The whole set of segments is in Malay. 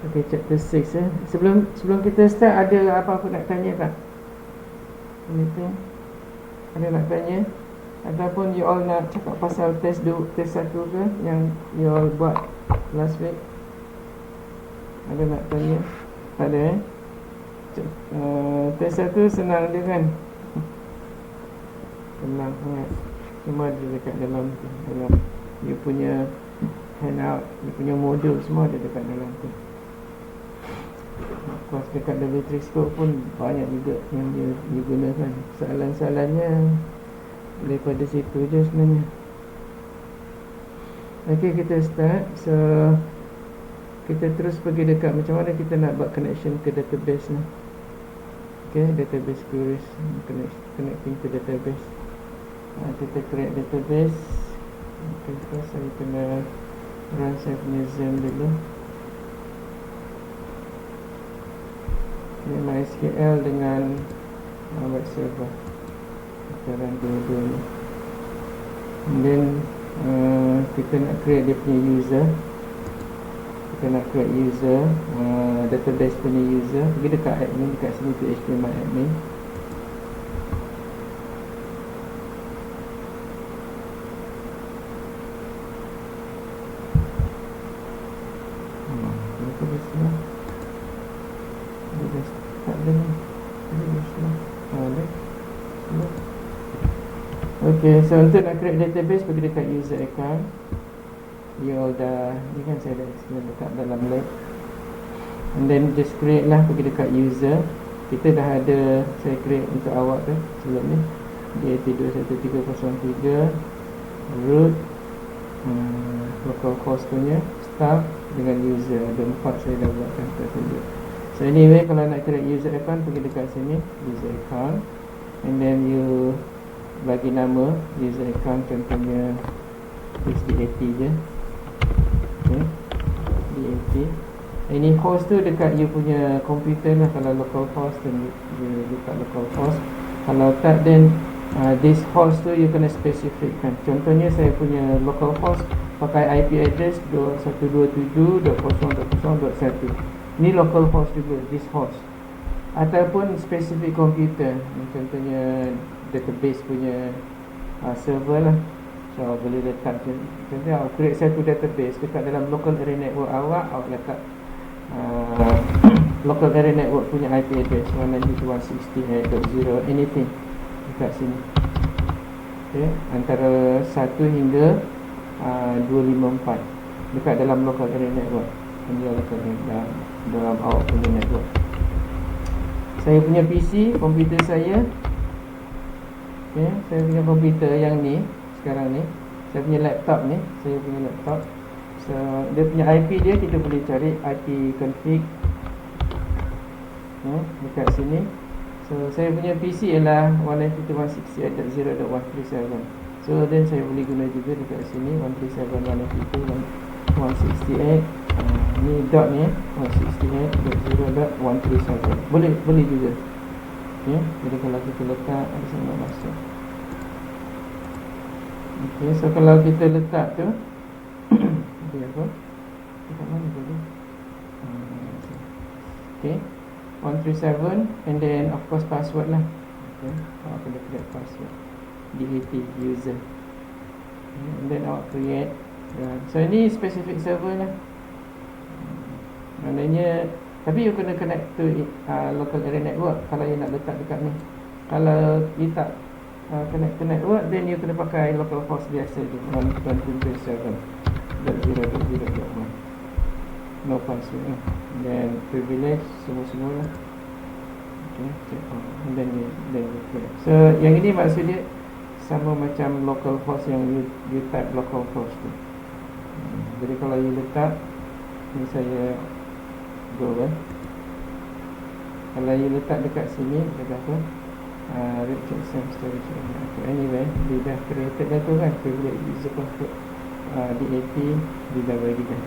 Okay, chapter 6 Sebelum kita start, ada apa-apa nak tanya tak? Anything? Ada nak tanya? Ataupun you all nak cakap pasal test 1 ke yang you all buat last week? Ada nak tanya? Tak ada test 1 senang je kan? Senang sangat. Cuma ada dekat dalam you punya handout, you punya modul semua ada dekat dalam tu. Of course dekat The Matrix Code pun banyak juga yang dia gunakan. Soalan-soalannya daripada situ je sebenarnya. Okay, kita start. So kita terus pergi dekat macam mana kita nak buat connection ke database ni. Okay, database queries, connecting to database. Kita create database. Okay, first saya kena run saya punya Zen dulu. Ini MySQL dengan web server. Kita run dua-dua ni. And then kita nak create dia punya user. Kita nak create user, database punya user. Pergi dekat admin, dekat sini PHP my admin. Okay, so untuk nak create database, pergi dekat user account. You all dah, ni kan saya dah explain dekat dalam lab. And then just create lah, pergi dekat user. Kita dah ada, saya create untuk awak tu sebelum ni, DAT21303 root, localhost punya, staff dengan user. Ada 4 saya dah buatkan, saya tunjuk. So anyway, kalau nak create user account, pergi dekat sini, user account. And then you bagi nama user account, contohnya DAT je. Okay, DAT. Ini host tu dekat you punya komputer lah. Kalau local host tu you letak local host. Kalau tak, then this host tu you kena spesifikkan. Contohnya saya punya local host pakai IP address 2127.0.0.1. Ni local host juga, this host. Ataupun spesifik komputer, contohnya database punya server lah. So boleh letak contohnya awak create satu database dekat dalam local area network awak letak local area network punya IP address 192.168.0 anything dekat sini. Okay, antara 1 hingga 254 dekat dalam local area network. Ini local dalam awak punya network. Saya punya PC, komputer saya. Okay, saya punya komputer yang ni sekarang ni, saya punya laptop ni, saya punya laptop. So dia punya IP dia, kita boleh cari IP config dekat sini. So saya punya PC ialah 192.168.0.137. So then saya boleh guna juga dekat sini 137.192.168. Ni dot ni 168.0.137. Boleh juga. Okay, jadi kalau kita letak, ada sana masuk. Okay, so kalau kita letak tu dia apa? Dekat mana tadi? Okay, 137 and then of course password lah. Okay, awak kena create password DAT user. And then awak create. So ini specific server lah. Maknanya, tapi you kena connect to local area network kalau you nak letak dekat ni. Kalau you tak connect to network, then you kena pakai localhost biasa je, 127.0.0.1. No password. Then privilege semua lah. Okay, check on. And then you create. So yang ini maksud dia sama macam localhost yang you type localhost tu. Jadi kalau you letak ni, saya go kan. Kalau you letak dekat sini, dekat apa? Richard Sam storage. Anyway, dia dah created dah tu kan. Privilege user password DAT dia dah bagi kan.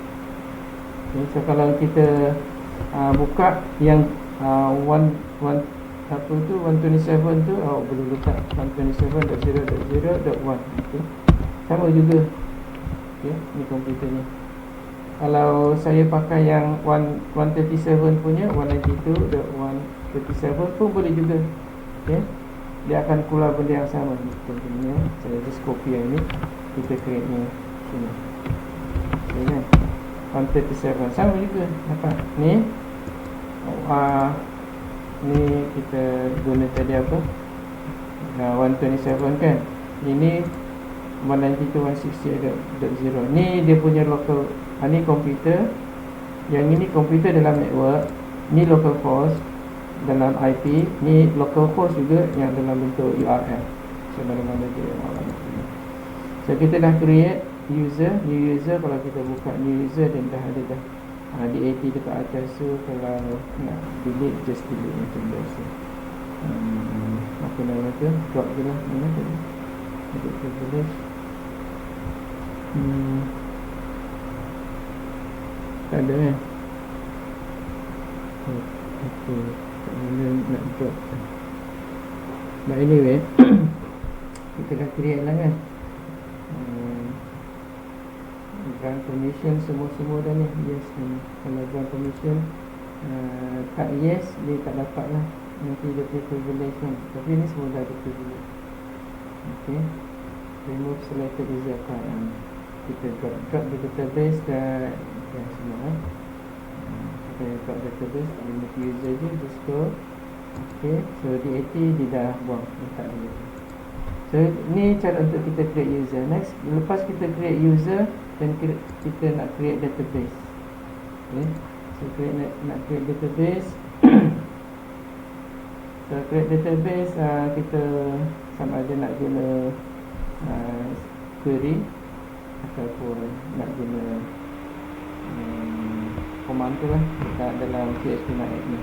Okay, so kalau kita buka yang 127 tu, awak boleh letak 127.0.0.1. Okay, sama juga. Okay, ni komputer ni. Kalau saya pakai yang 137 punya, 192.137 pun boleh juga. Okay, dia akan keluar benda yang sama. Contohnya saya just copy yang ni, kita create ni sini. Okay, kan? 137 sama juga. Nampak? Ni ni kita guna tadi apa? 127 kan. Ini 192.168.0. Ni dia punya local. Ni komputer. Yang ini komputer dalam network. Ni local host dalam IP. Ni local host juga yang dalam bentuk URL. So mana-mana je orang ni. So kita dah create user. New user. Kalau kita buka new user, dan dah ada dah DAT dekat atas tu. Kalau nak delete, just delete macam biasa. Apa nama tu? Drop je lah. Mana tadi? Untuk privilege. Tak ada kan? Okay. Tak mana nak drop. But anyway, kita dah create lah kan. Grant permission semua dah ni. Yes ni. Kalau grant permission tak yes, dia tak dapat lah. Nanti dia punya privilege kan. Tapi ni semua dah ada privilege. Okay. Remove selected user account. Kita drop the database dan semua kita drop database, remove user je, just go. Okay, so DAT dia dah buang, dia tak boleh. So ni cara untuk kita create user. Next, lepas kita create user, dan kita nak create database. Okay, so nak create database. So create database, kita sama ada nak guna query ataupun nak guna command tu lah dekat dalam php.admin.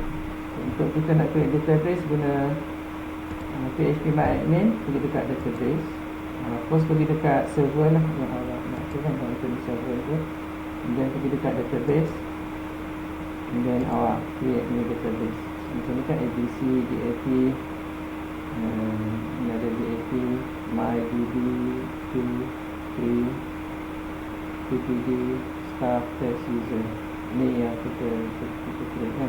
Untuk kita nak create database, guna php.admin, pergi dekat database. First pergi dekat server lah yang awak nak tu kan, kalau tu server tu. Kemudian pergi dekat database, kemudian awak create new database. Macam ni kan, abc, dat, ni ada dat, mydb, 2, 3, ppd, staff, test user. Ni yang kita create kan.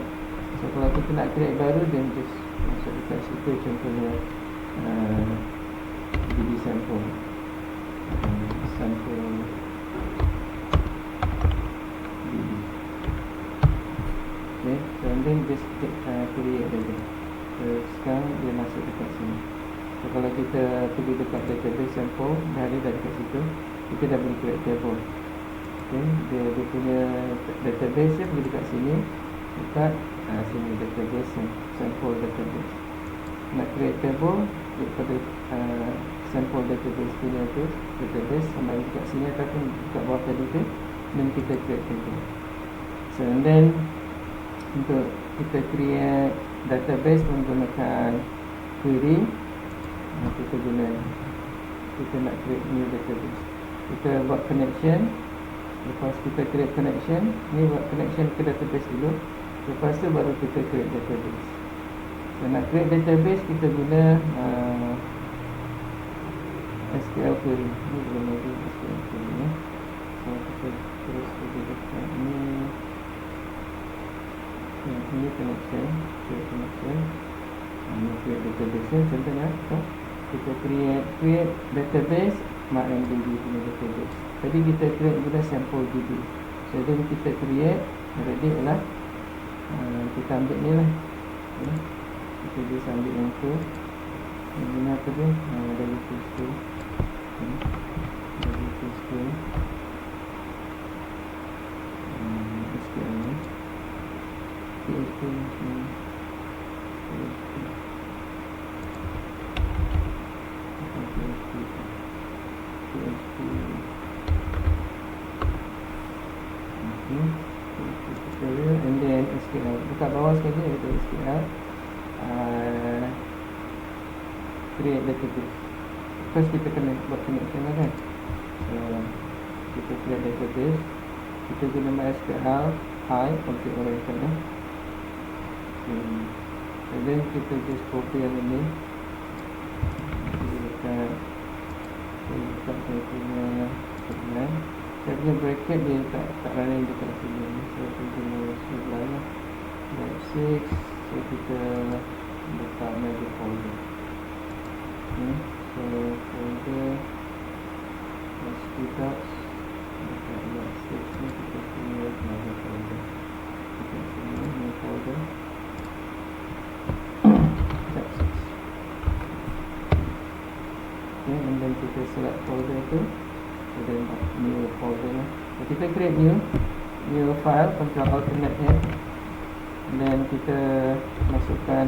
So kalau kita nak create baru, then just masuk dekat situ. Contohnya db sample, sample db. Okay, so then just create saja. So sekarang dia masuk dekat sini. So kalau kita pergi dekat database sample, dah ada dekat situ, kita dah boleh create table. Okay, dia punya database dia pergi dekat sini, dekat sini database, sample database. Nak create table daripada sample database punya tu, database sama ada dekat sini ataupun dekat bawah tadi tu, dan kita create table. So and then untuk kita create database menggunakan query, kita nak create new database. Kita buat connection. Lepas kita create connection, ni buat connection ke database dulu. Lepas tu baru kita create database. So nak create database, kita guna SQL query. Ni belum ada SQL query ni. So kita terus pergi dekat ni. Ini connection, create connection. Ini create database. Contohnya kita create database MariaDB punya database. Tadi kita create guna sample DB. So then kita create ready lah. Kita ambil ni lah. Kita just ambil yang tu. Yang guna apa dia? Dari tu. Dari tu. SQL ni. PHP ni. And then SQL dekat bawah sekali ada SQL, create database. First kita kena buat connection lah kan. So kita create database, kita guna MySQL high object oriented lah. And then kita just copy yang ini. Kita dekat saya punya sebelah. So saya punya bracket dia tak running dekat sini. So kita guna sebelah lah. F6. So kita letak media folder. So folder SPDocs dekat F6 ni kita punya media folder. Dekat sini media folder F6. Okay, and then kita select folder tu. Dan new folder lah. So, kita create new file, control alternate N, dan kita masukkan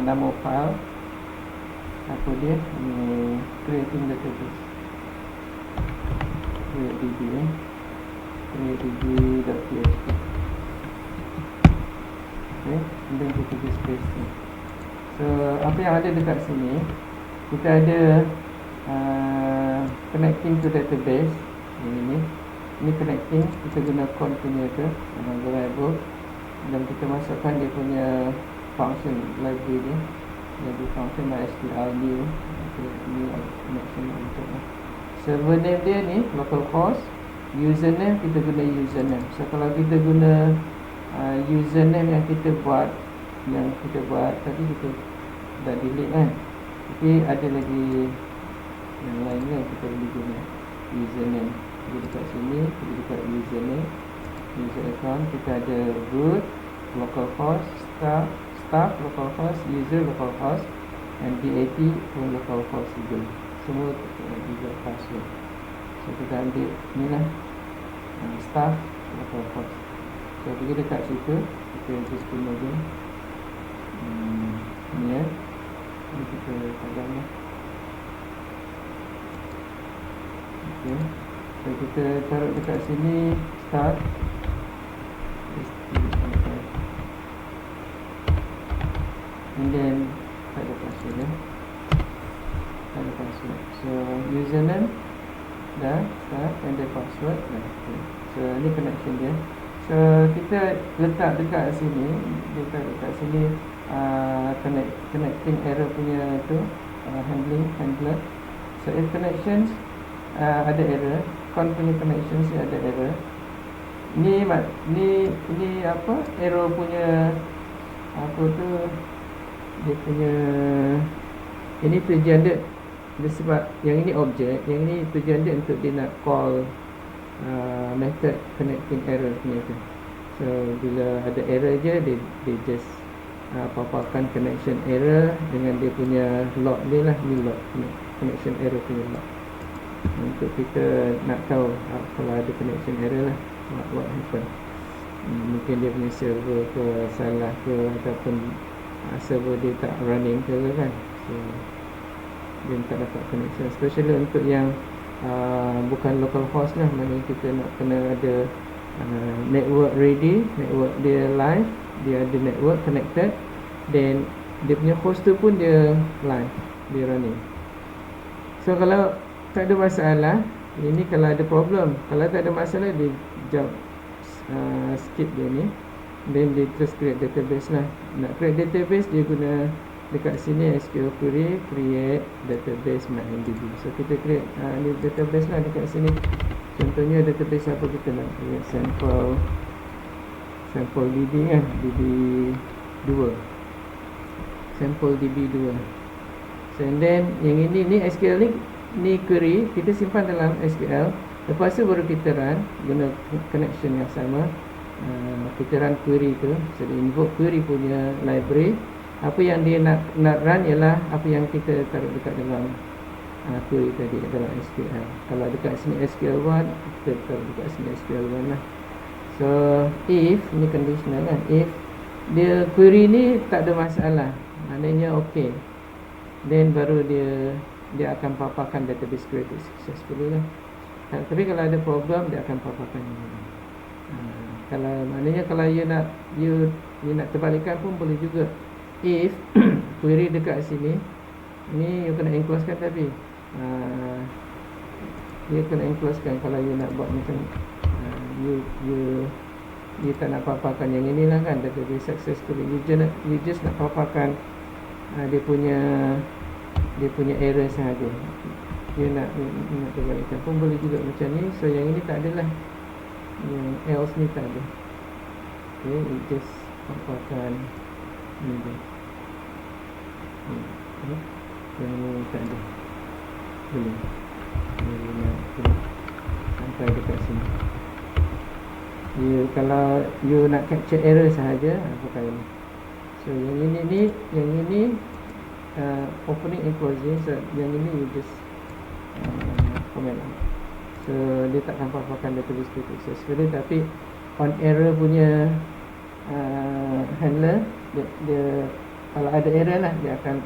nama file apa dia, creating database, create db create db.php. Okay, dan kita display ni. So apa yang ada dekat sini, kita ada connecting to database. Ini connecting, kita guna con punya tu variable, dan kita masukkan dia punya function library dia. Jadi function MySQL new, new connection untuk server name dia ni localhost, username kita guna username. So kalau kita guna username yang kita buat tadi, kita dah delete kan, tapi ada lagi yang lain kan, kita boleh guna username. Jadi dekat sini, kita dekat username, user account, kita ada root, localhost, staff localhost, user localhost, and DAP pun localhost juga. Semua juga password. So kita ambil ni lah, staff localhost. So pergi dekat situ, kita just guna dia. Ni ya, ni kita padam lah. Okay. So kita taruh dekat sini start, and then tak ada password ya. Tak ada password. So username dah start, and then password dah. Okay. So ni connection dia. So kita letak dekat sini, connecting error punya tu, handler. So if connections ada error, con punya connections ni ada error. Ni apa, error punya apa tu, dia punya ini tujuan dia sebab yang ini objek, yang ini tujuan dia untuk dia nak call method connecting error punya tu. So bila ada error je, dia just paparkan connection error dengan dia punya log dia lah, ni log connection error punya log, untuk kita nak tahu kalau ada connection error lah, what happen. Mungkin dia punya server ke salah ke, ataupun server dia tak running ke kan, so dia tak dapat connection. Especially untuk yang bukan local host lah, maknanya kita nak kena ada network ready, network dia live, dia ada network connected, then dia punya host tu pun dia live, dia running. So kalau tak ada masalah, ini kalau ada problem. Kalau tak ada masalah, dia jump skip dia ni, then dia terus create database lah. Nak create database, dia guna dekat sini SQL query create database MyNDB. So kita create ni database lah dekat sini. Contohnya database apa kita nak create, sample DB kan, DB2, sample DB2. So and then yang ini ni SQL ni query kita simpan dalam SQL. Lepas tu baru kita run guna connection yang sama. Kita run query tu, so dia invoke query punya library. Apa yang dia nak run ialah apa yang kita taruh dekat dalam query tadi dalam SQL. Kalau dekat sini SQL1, kita taruh dekat sini SQL1 lah. So if ni conditional kan, if dia query ni tak ada masalah, maknanya okay, then baru dia akan paparkan database created successfully lah. Tapi kalau ada problem, dia akan paparkan ini. Kalau maknanya kalau you nak terbalikkan pun boleh juga. If query dekat sini, ni you kena enclosekan tapi dia kena enclosekan. Kalau you nak buat macam you tak nak paparkan yang inilah kan, database successfully, you just nak paparkan dia punya error sahaja. dia nak terbalikkan pun boleh juga macam ni. So yang ini tak adalah, yang else ni tak ada. Okay, it just paparkan ni je. Okay. Yang ni tak ada. Boleh. Boleh nak sampai dekat sini. Kalau you nak capture error sahaja, pakai ni. So yang ini opening and closing. So yang ini you just comment lah. So dia takkan paparkan database to successfully, tapi on error punya handler, dia kalau ada error lah, dia akan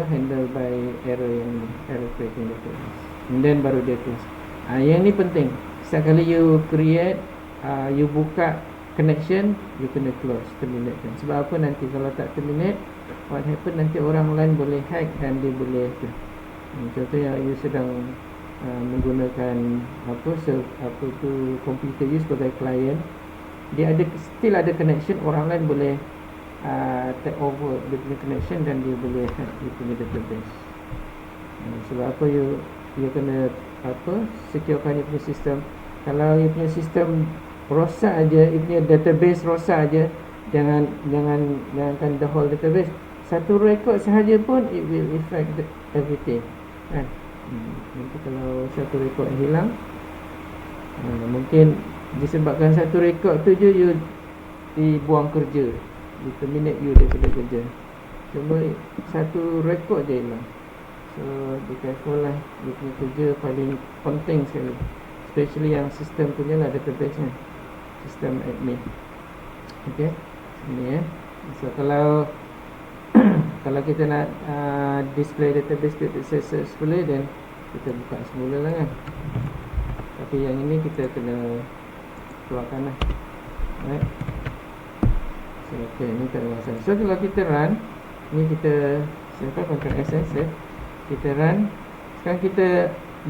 handle by error yang ni, error creating database, and then baru dia close. Yang ni penting. Setiap kali you create, you buka connection, you kena close, terminate kan. Sebab apa, nanti kalau tak terminate, what happen, nanti orang lain boleh hack dan dia boleh contohnya you sedang menggunakan komputer you sebagai client, dia still ada connection, orang lain boleh take over dia punya connection dan dia boleh hack dia punya database. Sebab apa, you kena securekan you punya sistem. Kalau you punya sistem rosak aja, you punya database rosak aja, jangankan the whole database, satu record sahaja pun it will affect everything kan. Nanti kalau satu record hilang, mungkin disebabkan satu rekod tu je you dibuang kerja, di terminate you daripada kerja. Cuma satu rekod je hilang. So be careful lah, you punya kerja paling penting sekali, especially yang sistem punya lah, database kan, sistem admin. Okay, sini So kalau kalau kita nak display database to successfully, then kita buka semula lah kan. Tapi yang ini kita kena keluarkan lah. Right. So okay, ni tak ada masalah. So kalau kita run, ni kita siapkan Ctrl S, save. Kita run. Sekarang kita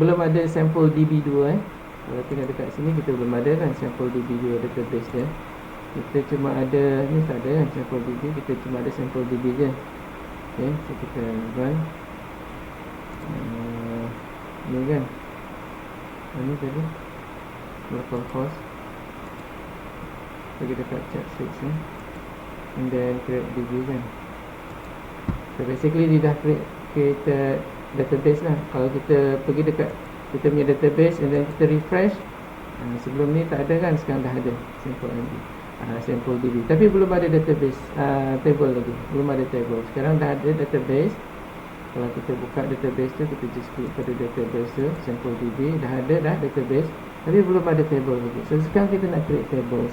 belum ada sample DB2 Kalau tengok dekat sini kita belum ada kan sample DB2 database dia. Kita cuma ada, ni tak ada kan sample DB, kita cuma ada sample DB je. Okay, so kita run. Ni kan, ni tadi localhost. Pergi dekat chat switch ni, and then create DB kan. So basically dia dah create database lah. Kalau kita pergi dekat kita punya database and then kita refresh, sebelum ni tak ada kan, sekarang dah ada sample DB, tapi belum ada database table lagi, belum ada table. Sekarang dah ada database. Kalau kita buka database tu, kita just klik pada database tu, sample DB, dah ada database, tapi belum ada table lagi. So sekarang kita nak create table.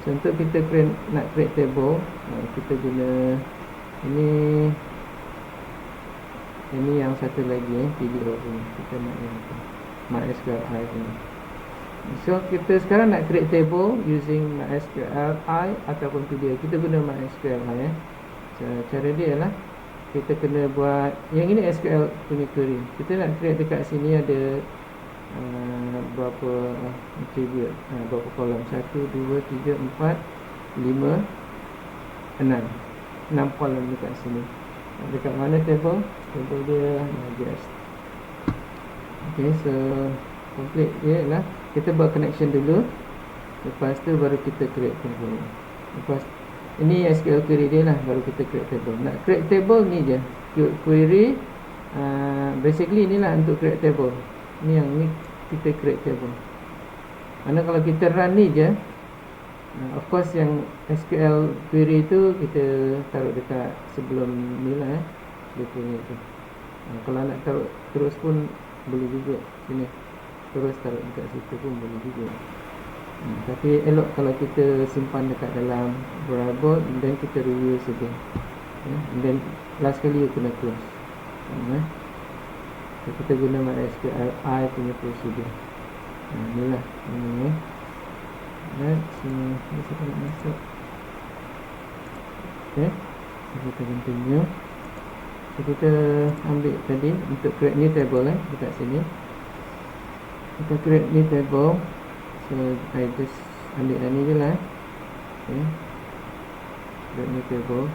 So untuk kita nak create table, kita guna ini yang satu lagi PDO ni. Kita nak yang MySQLi ni. So kita sekarang nak create table using MySQLi ataupun PDO. Kita guna MySQLi So cara dia ialah kita kena buat, yang ini SQL punya query. Kita nak create dekat sini ada berapa attribute, berapa kolom, 1, 2, 3, 4, 5, 6 kolom dekat sini. Dekat mana table? Table dia just. Okay, so complete dia lah. Kita buat connection dulu, lepas tu baru kita create table. Lepas ini SQL query dia lah, baru kita create table. Nak create table ni je, query, basically inilah untuk create table. Ni yang ni kita create table. Mana kalau kita run ni je, of course yang SQL query tu kita taruh dekat sebelum ni lah dia punya tu. Kalau nak taruh terus pun boleh juga, sini terus taruh dekat situ pun boleh juga. Tapi elok kalau kita simpan dekat dalam variable, dan kita reuse again, and then last kali you kena close. So kita guna MySQLi punya procedure. Inilah ini. Sini kita nak masuk. Okay, so kita continue. So kita ambil tadi untuk create new table dekat sini. Kita create new table. So I just ambil yang ni je lah. Okay, create new table,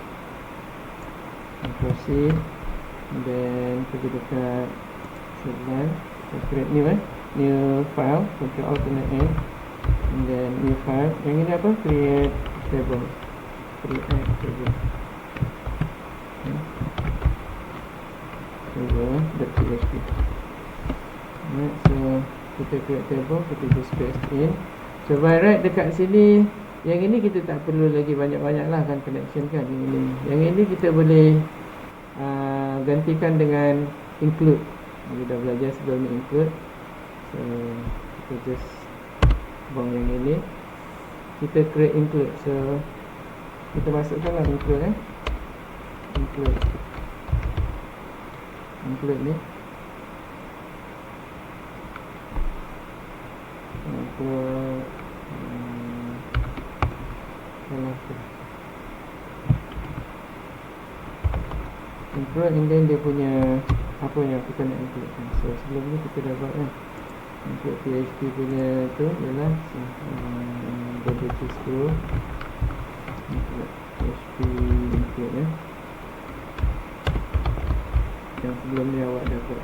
proceed, and then pergi dekat Sebelah kita create new file, Ctrl Alt N, and then new file. Yang ini apa? Create table. Table.php. Alright, so kita create table, kita just paste in. So by right dekat sini, yang ini kita tak perlu lagi banyak-banyak lah kan connection kan. Yang ini kita boleh gantikan dengan include. Kita dah belajar sebelum ni include. So kita just buang yang ini, kita create include. So kita masukkan lah include include ni untuk include, and then dia punya apa yang kita nak include. So sebelum ni kita dah buat kan include PHP punya tu ialah double screw include PHP include yang sebelum ni awak dah buat.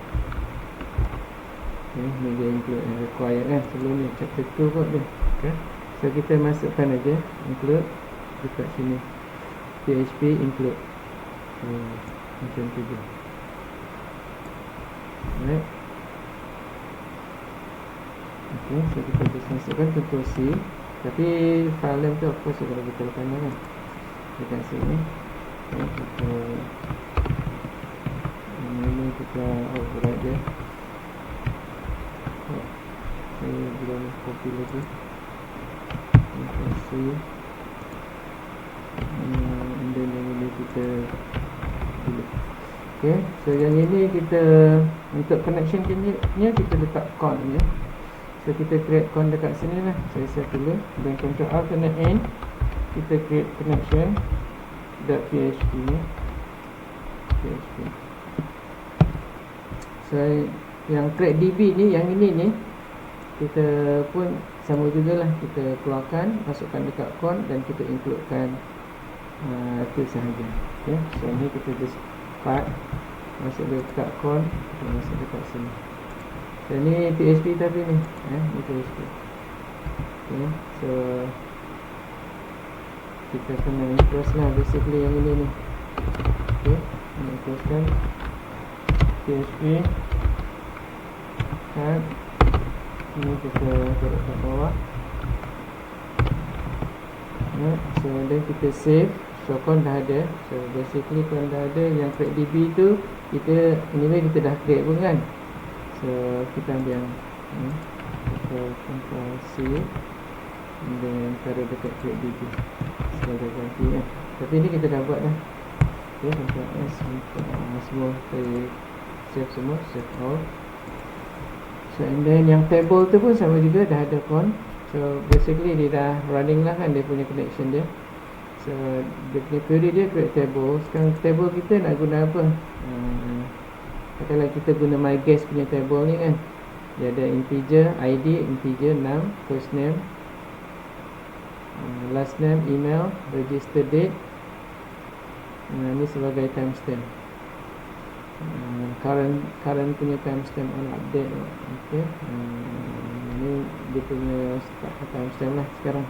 Okay, ni dia include yang required kan. Sebelum ni chapter 2 kot dia. Okay, so kita masukkan aja include dekat sini, PHP include. Macam tu je. Alright. Okay, so kita just masukkan Ctrl C. Tapi file name tu of course kalau kita letak kan dekat sini. Okay, ini kita override dia. Saya belum copy lagi. Ctrl C. And then yang ini kita delete. Okay, so yang ini kita untuk connection nya kita letak con je. So kita create con dekat sini lah. Saya set dulu. Dan Ctrl Alt N, kita create connection .php ni. PHP. So yang create DB ni, yang ini ni kita pun sama jugalah, kita keluarkan, masukkan dekat con dan kita includekan tu sahaja. Okay, so ni kita just cut, masuk dekat con, kita masuk dekat sini. Dan ni PHP tapi ni ni PHP. Okay, so kita kena import lah basically yang ini ni. Okay, ini importkan PHP cut. Ini kita taruh kat bawah. So then kita save. So con dah ada. So basically con dah ada. Yang create DB tu kita anyway kita dah create pun kan. So kita ambil yang Ctrl C and then taruh dekat create DB sebagai ganti kan. Tapi ni kita dah buat dah. Okay, Ctrl S untuk semua save semua, save all. So and then yang table tu pun sama juga, dah ada con. So basically dia dah running lah kan, dia punya connection dia. So dia punya query dia create table. Sekarang table kita nak guna apa? Katakanlah kita guna my guest punya table ni kan. Dia ada integer, ID, integer, name, first name, last name, email, register date. Ni sebagai timestamp. Current punya timestamp on update. Okay, ini dia punya timestamp lah sekarang.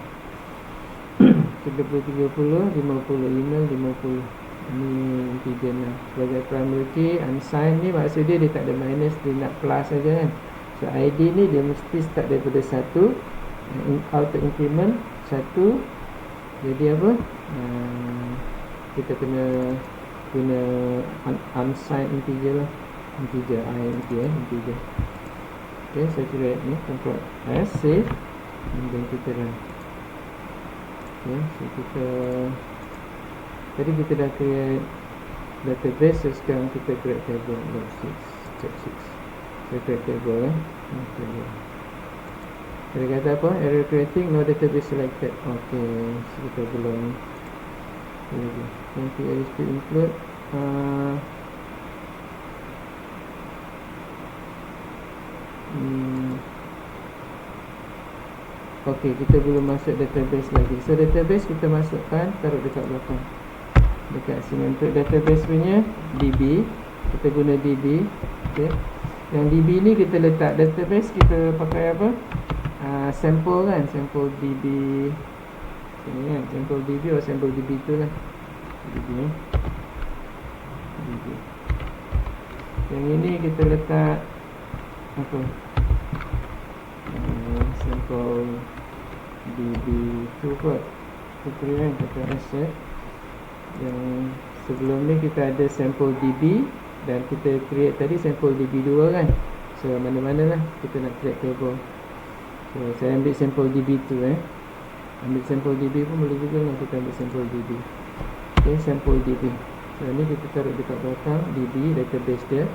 30, 30, 50 email, 50. Ini integer lah. Sebagai primary key, unsigned ni maksud dia tak ada minus, dia nak plus saja kan. So ID ni dia mesti start daripada 1, auto increment 1. Jadi apa? Kita kena guna unsigned integer lah. Integer, integer. Okay, saya create ni, Ctrl S, save, dan kita run. Okay, so kita tadi kita dah create database, so sekarang kita create table check 6. Saya create table table. Dia kata apa? Error creating, no database selected. Okay, so kita belum lagi. Yang PHP include ok, kita belum masuk database lagi. So database kita masukkan, taruh dekat belakang, dekat sini. Untuk database punya DB, kita guna DB. Okay, Yang DB ni kita letak database, kita pakai apa? Sample kan, sample DB ini kan, sample DB atau sample DB tu lah, DB ni DB. Yang ini kita letak apa? Sample DB2 kot, kita kan, kata asset. Yang sebelum ni kita ada sample DB dan kita create tadi sample DB2 kan. So mana-mana lah kita nak create table. So saya ambil sample DB2 ambil sample DB pun boleh juga lah, kita ambil sample DB. Okay, sample DB. So ni kita taruh dekat belakang DB, database dia.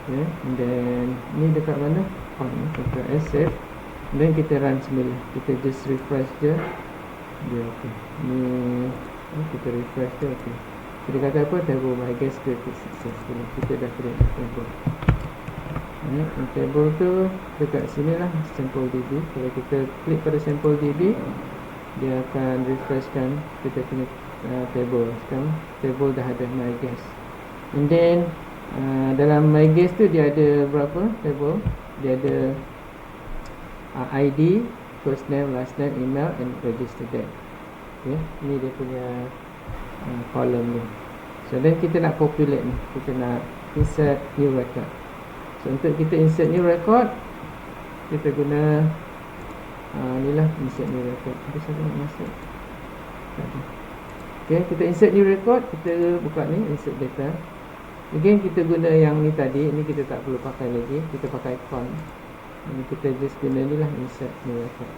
Okay, and then ni dekat mana? Kita save. Dan kita run semula. Kita just refresh je. Dia okay. Ni kita refresh je. Okay. Kita kata apa? Table my guest created successfully. Kita dah create table. Table tu dekat sini lah, sample DB. Kalau kita klik pada sample DB, dia akan refreshkan kita punya table. Sekarang table dah ada my guest. And then dalam my guest tu dia ada berapa table? Dia ada ID, first name, last name, email and register date. Okay, ni dia punya column ni. So then kita nak populate ni, kita nak insert new record. So untuk kita insert new record, kita guna ni lah, insert new record. Ada siapa nak masuk? Okay, kita insert new record, kita buka ni, insert data. Again kita guna yang ni tadi, ni kita tak perlu pakai lagi, kita pakai con. Ini kita just guna ni lah, insert new record.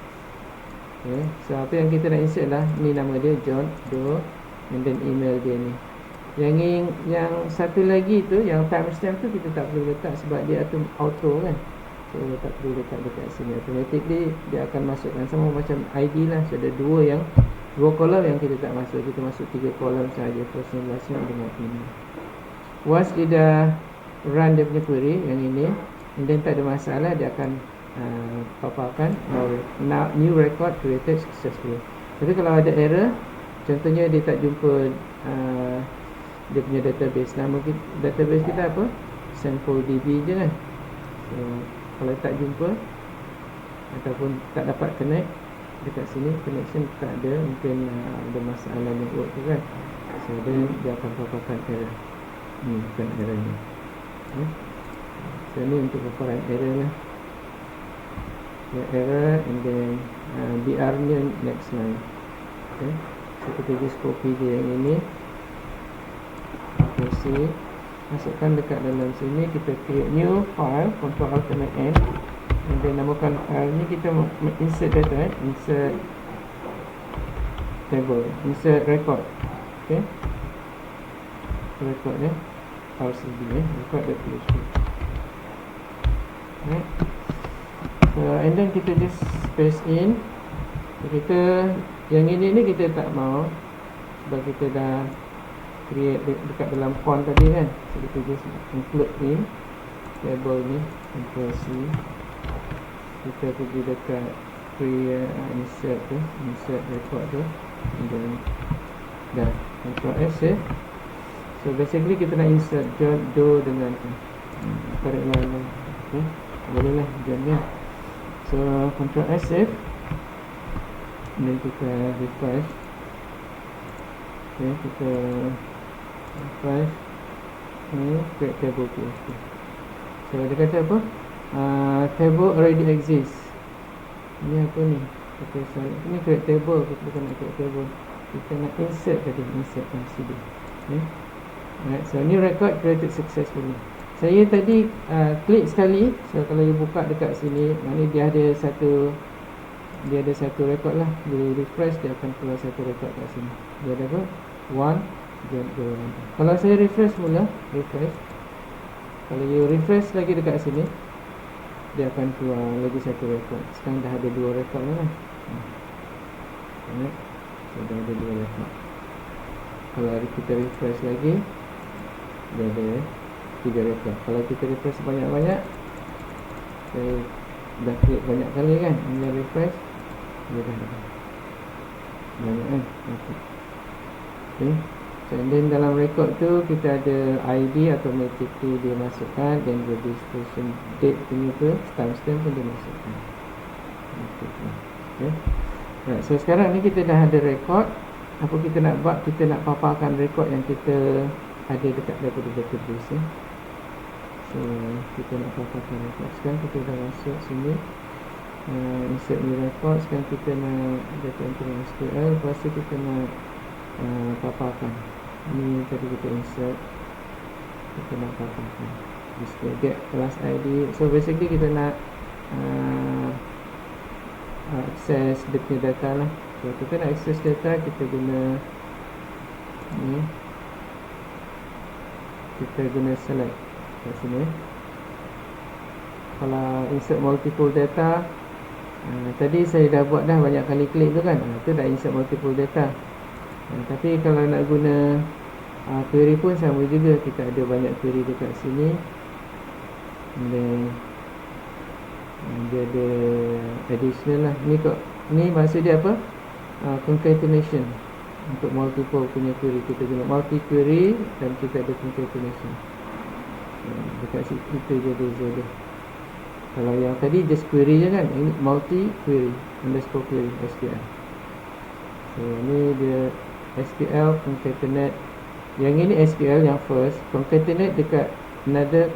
Okay, so apa yang kita nak insert lah, ni nama dia John Doe, and then email dia ni. Yang satu lagi tu, yang timestamp tu kita tak perlu letak sebab dia auto kan. So tak perlu letak dekat sini. Automatically dia akan masukkan, sama macam ID lah. So ada dua kolom yang kita tak masuk. Kita masuk 3 kolom sahaja, first name, last name dengan email. Once dia dah run dia punya query yang ini, and then tak ada masalah, dia akan paparkan new record created successfully. Tapi kalau ada error, contohnya dia tak jumpa dia punya database, nama database kita apa? Sample DB je kan. So kalau tak jumpa ataupun tak dapat connect dekat sini, connection tak ada, mungkin ada masalah network tu kan. So dia akan paparkan error. Ni bukan error ni. So ni untuk paparan error lah. Error and then BR nya next line. Okay. So kita just copy dia yang ini, okay, masukkan dekat dalam sini. Kita create new file, Ctrl Alt N, and then namakan file ni, kita insert data, insert table, insert record. Okay, record ni RCB record.php. Right. So and then kita just paste in. Kita yang ini ni kita tak mau sebab kita dah create dekat dalam font tadi kan. So kita just include in table ni, Ctrl C. Kita pergi dekat insert tu, insert record tu, and then dah Ctrl S ya. So basically kita nak insert John Doe dengan correct line. Okay, boleh lah John ya. So Ctrl S save, dan kita refresh. Okay, kita refresh ni, create table PHP. So dia kata apa? Table already exists. Ni apa ni? Ini create table, kita bukan nak create table, kita nak insert tadi, insert MCD. Okay. Alright, so new record created successfully. Saya tadi klik sekali. So kalau you buka dekat sini, maknanya dia ada satu record lah. Bila refresh, dia akan keluar satu record kat sini. Dia ada apa? 1. Kalau saya refresh mula, refresh. Kalau you refresh lagi dekat sini, dia akan keluar lagi satu record. Sekarang dah ada 2 record lah. Alright, so dah ada 2 record. Kalau kita refresh lagi, dia ada 3 record. Kalau kita refresh banyak-banyak, saya dah klik banyak kali kan, bila refresh dia dah ada banyak kan. Okay. And then dalam record tu kita ada ID automatically dia masukkan, dan registration date punya tu timestamp pun dia masukkan. Okay. Right, so sekarang ni kita dah ada record. Apa kita nak buat? Kita nak paparkan record yang kita ada dekat daripada database ya. So kita nak paparkan record. Sekarang kita dah masuk sini, insert new record. Sekarang kita nak data entry SQL. Lepas tu kita nak paparkan. Ni tadi kita insert, kita nak paparkan display get class ID. So basically kita nak access dia punya data lah. So kita nak access data, kita guna ni, kita guna select kat sini. Kalau insert multiple data, tadi saya dah buat dah banyak kali klik tu kan, tu dah insert multiple data. Tapi kalau nak guna query pun sama juga. Kita ada banyak query dekat sini, dan dia ada additional lah. Ni maksud dia apa? Concatenation. Untuk multiple punya query, kita guna multi query dan kita ada concatenation. Dekat situ itu je beza dia. Kalau yang tadi just query je kan, ini multi query underscore query SQL. So ni dia SQL concatenate. Yang ini SQL yang first, concatenate dekat another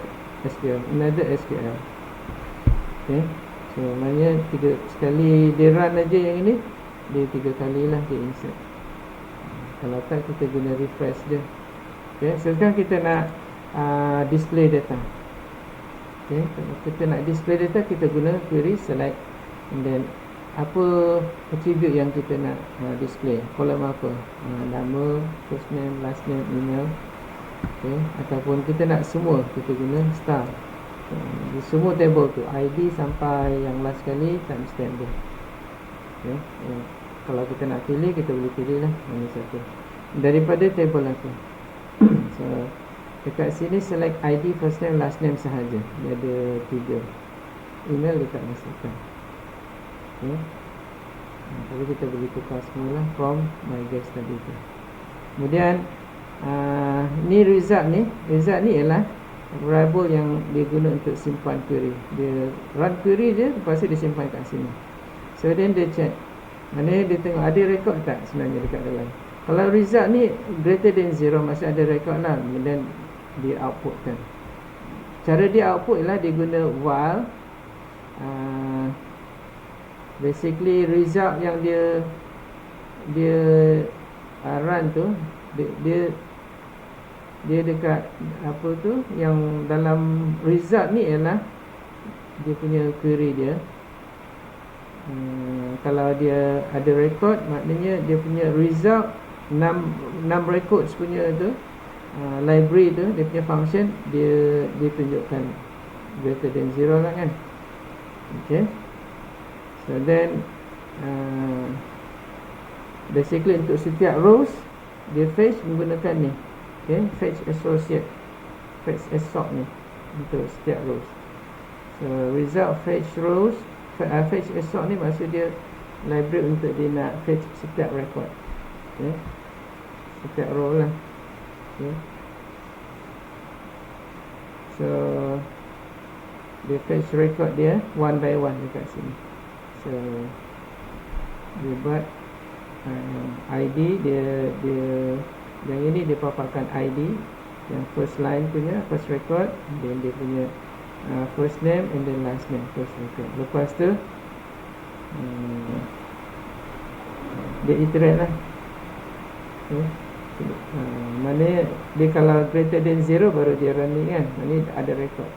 SQL, okay. So maknanya 3 sekali dia run aja yang ini, dia 3 kali lah dia insert. Kalau tak kita guna refresh dia. Okay, so sekarang kita nak display data. Okay, kalau kita nak display data, kita guna query select, and then apa attribute yang kita nak display, kolom apa, nama, first name, last name, email. Okay, ataupun kita nak semua, kita guna star. Di semua table tu ID sampai yang last kali timestamp dia. Okay, kalau kita nak pilih, kita boleh pilih lah mana satu daripada table aku. So dekat sini select ID, first name, last name sahaja. Dia ada 3. Email dia tak masukkan. Okay. Tapi kita boleh tukar semula from my guest tadi tu. Kemudian ni result ni ialah variable yang dia guna untuk simpan query. Dia run query je, lepas tu dia simpan kat sini. So then dia check, mana dia tengok ada record tak sebenarnya dekat dalam. Kalau result ni greater than 0, maksud ada record lah, kemudian dia outputkan. Cara dia output ialah dia guna while. Basically result yang dia run tu, dia dekat apa tu, yang dalam result ni ialah dia punya query dia. Kalau dia ada record, maknanya dia punya result 6 records punya tu, library tu, dia punya function, dia tunjukkan greater than 0 lah kan. Okay. So then basically untuk setiap rows dia fetch menggunakan ni. Okay, fetch associate, fetch assort ni untuk setiap rows. So result fetch rows, fetch assort ni maksud dia library untuk dia nak fetch setiap record. Okay, setiap row lah. Okay. So dia fetch record dia one by one dekat sini. So dia buat ID dia yang ini dia paparkan ID yang first line punya, first record, then dia punya first name and then last name, first record. Lepas tu dia iterate lah. Okay. Mana dia kalau greater than 0 baru dia running kan. Ini ada record.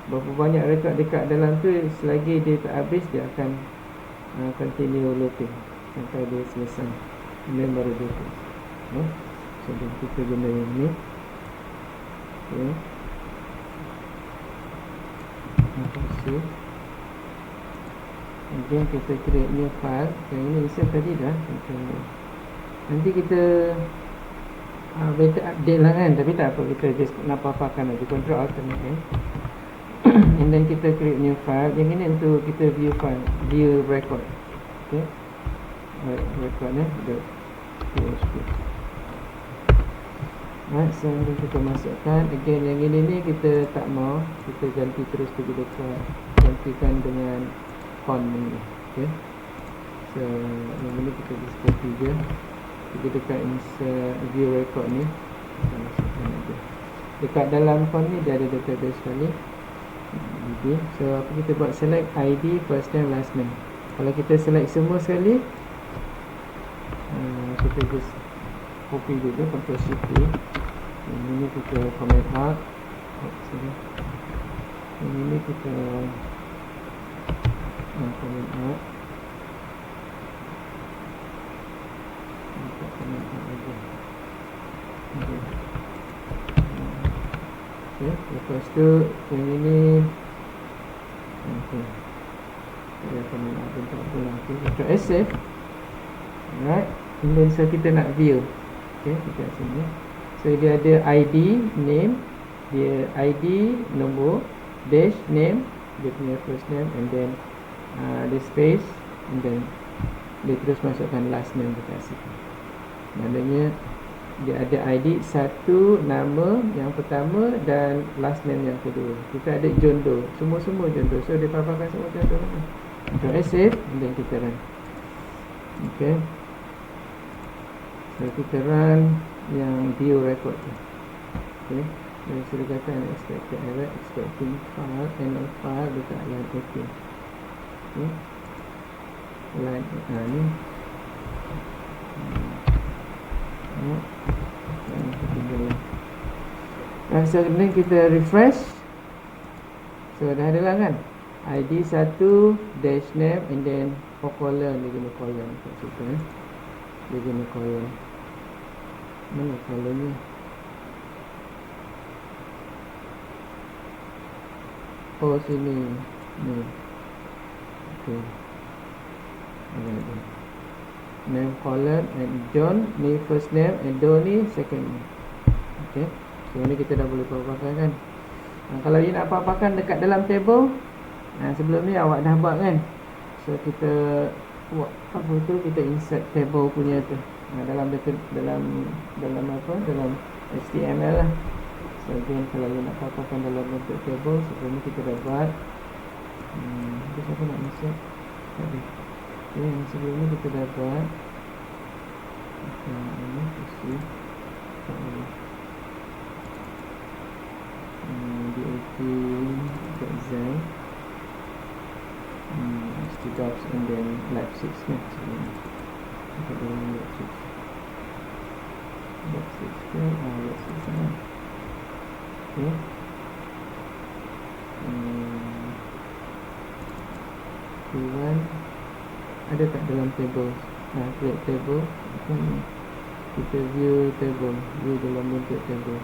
Berapa banyak record dekat dalam tu, selagi dia tak habis dia akan continue looping sampai dia selesai, kemudian baru dia close. So kita guna yang ni. Okay. Kemudian kita create new file. Yang ini insert tadi dah. Nanti kita better update lah kan. Tapi tak apa, kita just nak paparkan lagi. Control alternate and then kita create new file. Yang ini untuk kita view file, view record. Okay, record ni PHP. Right, so ni kita masukkan. Again, yang ini ni kita tak mau, kita ganti terus pergi dekat, gantikan dengan font ni. Okay, so yang ini kita just copy je, pergi dekat insert view record ni, kita masukkan aja. Dekat dalam font ni dia ada database sekali. Okay, so apa kita buat, select ID, first name, last name. Kalau kita select semua sekali, kita just copy juga, Ctrl Shift A. Yang ini kita comment out. Yang ini kita comment out. Kita comment out aja. Okay, lepas tu yang ini saya comment out bentuk pulang. Ctrl S save. Alright, and then so kita nak view. Okay, kita sini. So dia ada ID, name, dia ID, nombor, dash, name, dia punya first name, and then the space, and then dia terus masukkan last name dekat situ. Maknanya dia ada ID satu, nama yang pertama dan last name yang kedua. Kita ada jondo, semua jondo. So dia paparkan semua jondo. Control S save, and then kita run. Okay, so kita run yang view record tu. Okay, dan sudah kata expected error, expecting file, end of file dekat line 18. Okay, line ni so kemudian kita refresh. So dah ada lah kan, ID 1, dash name, and then colon, dia guna colon kat situ. Dia guna colon. Mana colonnya? Oh sini ni. Okay, name colon, and John ni first name, and Doe ni second name. Okay, so ni kita dah boleh paparkan kan. Kalau you nak paparkan dekat dalam table, sebelum ni awak dah buat kan. So kita buat apa tu, kita insert table punya tu dalam HTML lah. So again, kalau you nak paparkan dalam bentuk table, sebelum ni kita dah buat. Siapa nak masuk? Okay, yang sebelum ni kita dah buat. Ini isi DAT.Z jobs, and then lab 6 ni sebelum ni kita dalam lab 6 ke lab 6 sana. Okay, Q1 ada tak dalam table? Create table, kita view table, view dalam bentuk table.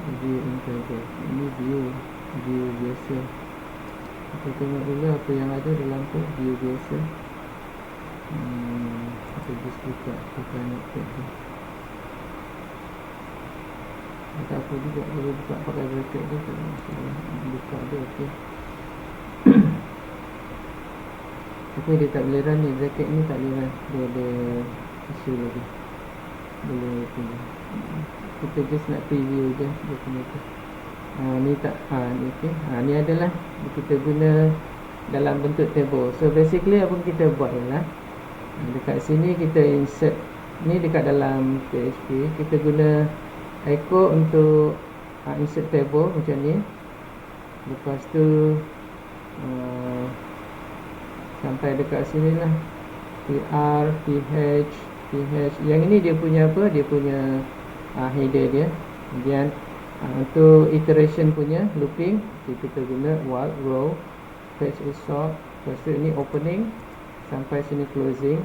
View in table, ini view biasa. Kita tengok dulu apa yang ada dalam tu, view biasa. Kita just buka pakai notepad tu. Tak apa juga, boleh buka pakai bracket tu, buka dia. Okay. Tapi dia tak boleh run ni, bracket ni tak boleh run, dia ada isu lagi. Boleh tunggu. Kita just nak preview je dia punya tu. Ni tak, ni okay. Ni adalah kita guna dalam bentuk table. So basically apa kita buat ialah, dekat sini kita insert ni dekat dalam PHP, kita guna echo untuk insert table macam ni. Lepas tu sampai dekat sini lah, PR, PH. Yang ini dia punya apa, dia punya header dia. Kemudian untuk iteration punya looping, kita guna while, row, page is sort. Lepas tu ini opening sampai sini closing,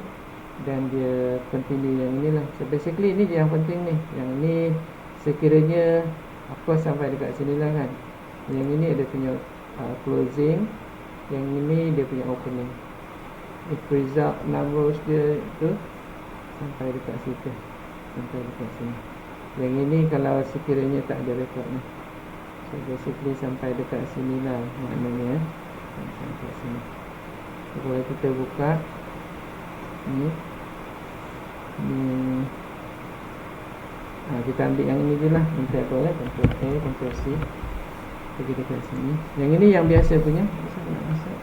dan dia continue yang inilah. So basically ini yang penting ni. Yang ni sekiranya of course sampai dekat sini lah kan. Yang ini ada punya closing, yang ini dia punya opening. If result numbers dia tu sampai dekat situ, sampai dekat sini. Yang ini kalau sekiranya tak ada record ni. So basically sampai dekat sini lah maknanya, sampai sini. So, kalau kita buka ni, Ni kita ambil yang ini je lah, table lah, Ctrl A, Ctrl C, pergi dekat sini. Yang ini yang biasa punya. Kenapa nak masuk?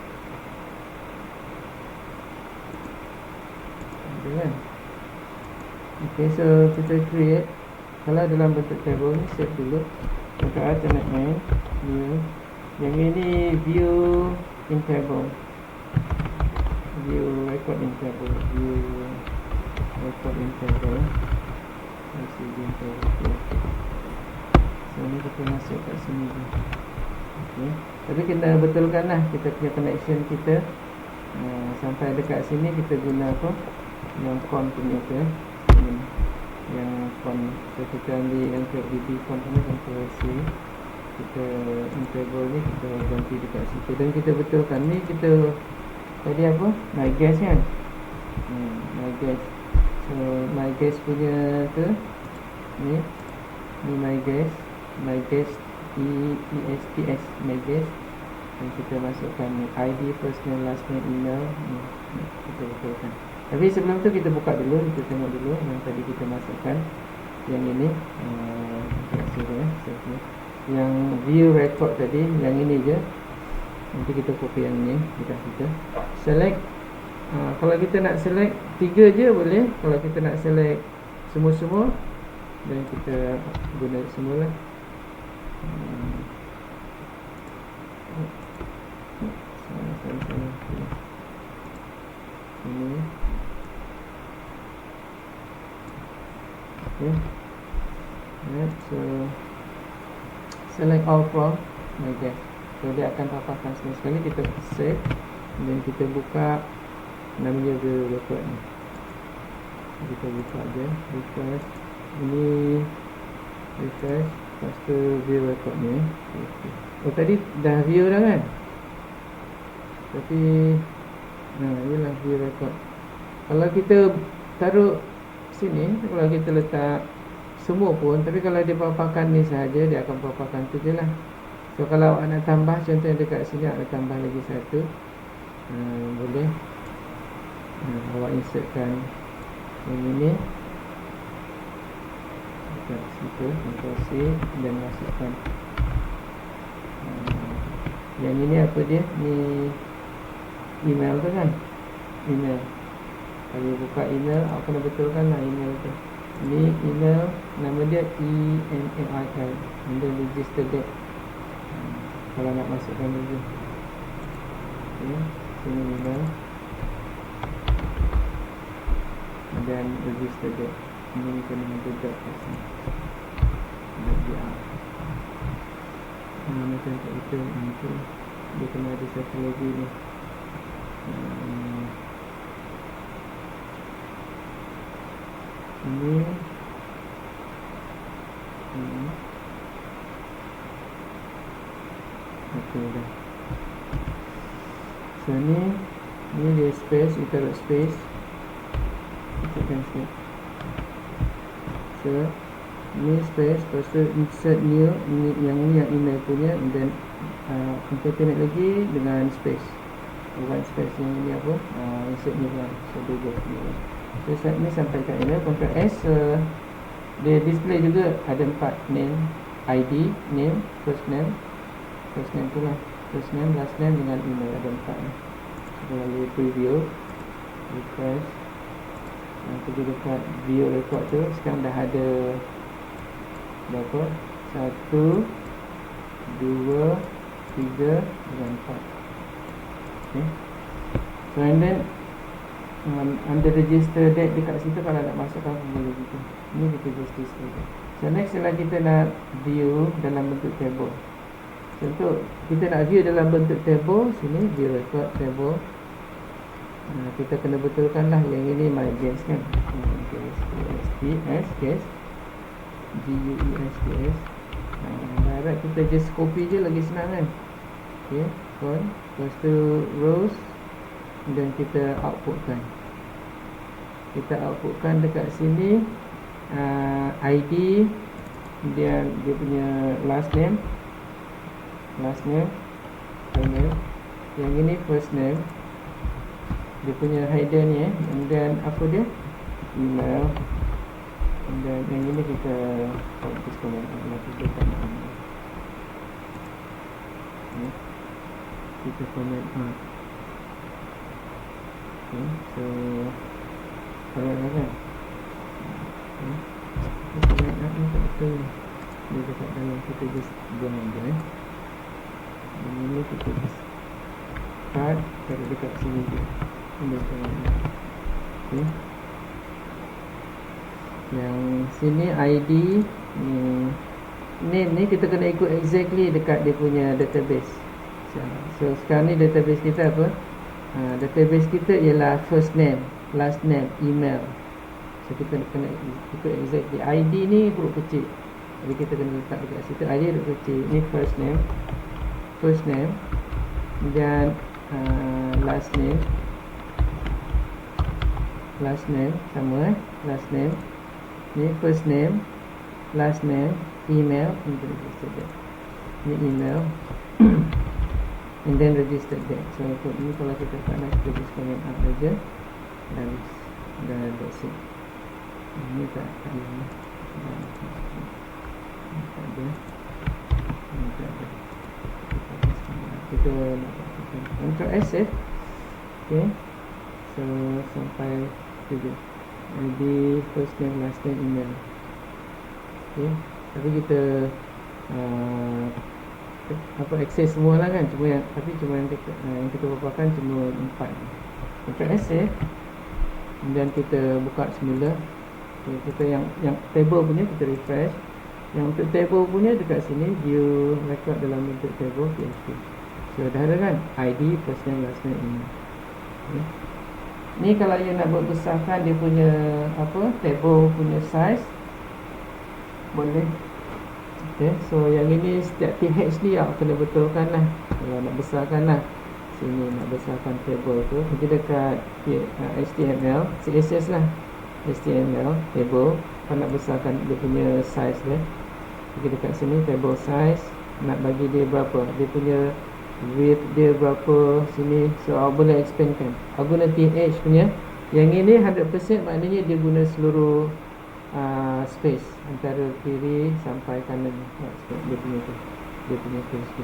Ada kan? Okay, so kita create. Kalau dalam bentuk table ni, save dulu. Ctrl alternate main, view. Yang ini view in table, view record in table, view record in table. So ni kita masuk kat sini je. Okay. Tapi kena betulkan lah kita punya connection kita. Sampai dekat sini kita guna apa? Yang con punya tu. Yang con. So kita ambil yang DB con punya, Ctrl C. Kita table ni kita ganti dekat situ. Dan kita betulkan ni kita tadi apa? My guest kan? My guest. So my guest punya tu ni my guest ESTS my guest. Dan kita masukkan ID, first name, last name, email ni kita betulkan. Tapi sebelum tu kita buka dulu, kita tengok dulu yang tadi kita masukkan. Yang ini yang view record tadi, yang ini je. Nanti kita copy yang ni dekat situ. Select. Kalau kita nak select 3 je boleh. Kalau kita nak select semua-semua, dan kita guna semula. Ini. Okay. Right, so select all from my guest. So dia akan paparkan semua sekali. Kita save dan kita buka namanya view record ni. Kita buka je, refresh. Ini refresh. Lepas tu view record ni. Oh tadi dah view dah kan? Tapi inilah view record. Kalau kita taruh sini, kalau kita letak semua pun, tapi kalau dia paparkan ni sahaja, dia akan paparkan tu je lah. So kalau awak nak tambah, contohnya dekat sini awak nak tambah lagi satu, boleh. Awak insertkan yang ini dekat situ, Ctrl C, dan masukkan yang ini apa dia, ni email tu kan, email. Kalau buka email, awak kena betulkan lah email tu. Ni email, nama dia email, and then register date. Kalau nak masukkan dulu. Okay, sini email, dan register date. Ini kena ada dot kat sini. Dot dia. Macam tak itu, itu dia kena ada satu lagi ni. Ini okey dah. So ni dia space, kita taruh space, kita cancel. So ni space, lepas tu insert new, ni yang email punya, and then internet lagi dengan space, bukan space yang ini apa, insert new lah. So dia go so set ni sampai kat email. Ctrl S, dia display juga ada 4 name, ID, name, first name tu lah, first name, last name dengan email, ada 4 ni. So lalu preview, refresh, pergi dekat view record tu. Sekarang dah ada berapa? 1, 2, 3 dan 4. Okay. So and then under register date dekat situ, kalau nak masukkan boleh gitu. Ini kita just display. So next ialah kita nak view dalam bentuk table. Contoh kita nak view dalam bentuk table, sini view record table. Kita kena betulkan lah yang ini my guest kan. guest guest GUESTS. Harap kita just copy je, lagi senang kan. Okay, con, lepas tu rows, dan kita outputkan. Kita outputkan dekat sini ID, dia punya last name, email. Yang ini first name, dia punya header ni and then apa dia, email. Dan yang ini kita comment kita tak nak ambil. Kita comment so kalau kan kita comment ni tak betul dia dekat dalam, kita just buang je ini kita just cut taruh dekat sini je. Yang sini ID ni kita kena ikut exactly dekat dia punya database. So sekarang ni database kita apa? Database kita ialah first name, last name, email. So kita kena ikut exactly. ID ni huruf kecil, jadi kita kena letak dekat situ. ID huruf kecil. Ni first name dan last name sama last name. Ni first name, last name, email, ni email and then registered date. So untuk ni kalau kita tak nak, kita just comment up saja dan that's it. Ini tak ada. Kita nak pastikan untuk save. Okay, so sampai tujuh ID, first name, last name, email. Okay, tapi kita akses semua lah kan, cuma yang kita paparkan cuma 4. Untuk save dan kita buka semula. Okay, kita yang table punya kita refresh. Yang untuk table punya dekat sini view record dalam bentuk table PHP. So dah ada kan ID, first name, last name, email. Okay. Ni kalau you nak buat besarkan dia punya table punya size, boleh. Okay, so yang ini setiap PH ni kena betulkan lah. Kalau nak besarkan lah, sini nak besarkan table tu, pergi dekat HTML, CSS lah, HTML table. Kalau nak besarkan dia punya size dia, pergi dekat sini table size, nak bagi dia berapa, dia punya width dia berapa sini. So awak boleh expandkan. Awak guna TH punya. Yang ini 100% maknanya dia guna seluruh space antara kiri sampai kanan. Dia punya space tu.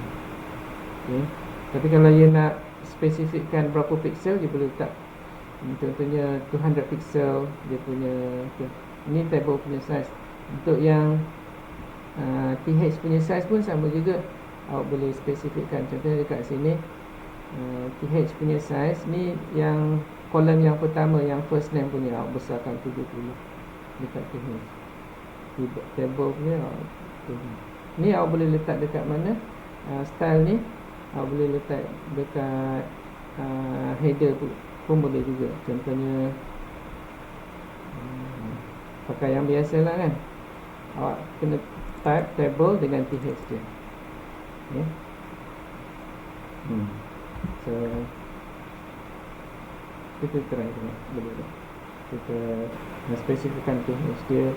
Okay. Tapi kalau you nak spesifikkan berapa pixel, dia boleh letak contohnya 200 pixel dia punya. Okay. Ini table punya size. Untuk yang TH punya size pun sama juga. Awak boleh spesifikkan. Contohnya dekat sini TH punya size ni, yang kolom yang pertama, yang first name punya, awak besarkan 70 dekat TH. Table punya ni awak boleh letak dekat mana, style ni awak boleh letak dekat header pun boleh juga. Contohnya pakai yang biasa lah kan, awak kena type table dengan TH je. Okay. So kita try tengok boleh tak. Kita spesifikkan TH dia.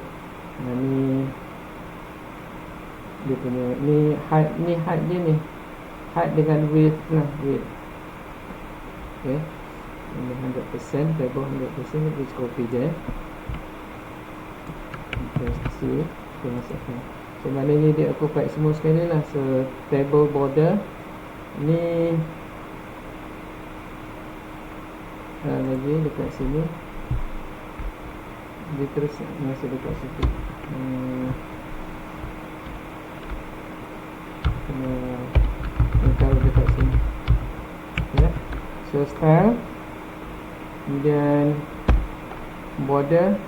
Ni dia punya, ni height dia ni, height dengan width lah, width. Okay, ini 100%, table 100%, kita copy je. C, kita masukkan. So maknanya dia occupied semua sekali lah. So table border ni lagi dekat sini, dia terus masuk dekat situ. Kena taruh dekat sini. Okay. So style, kemudian border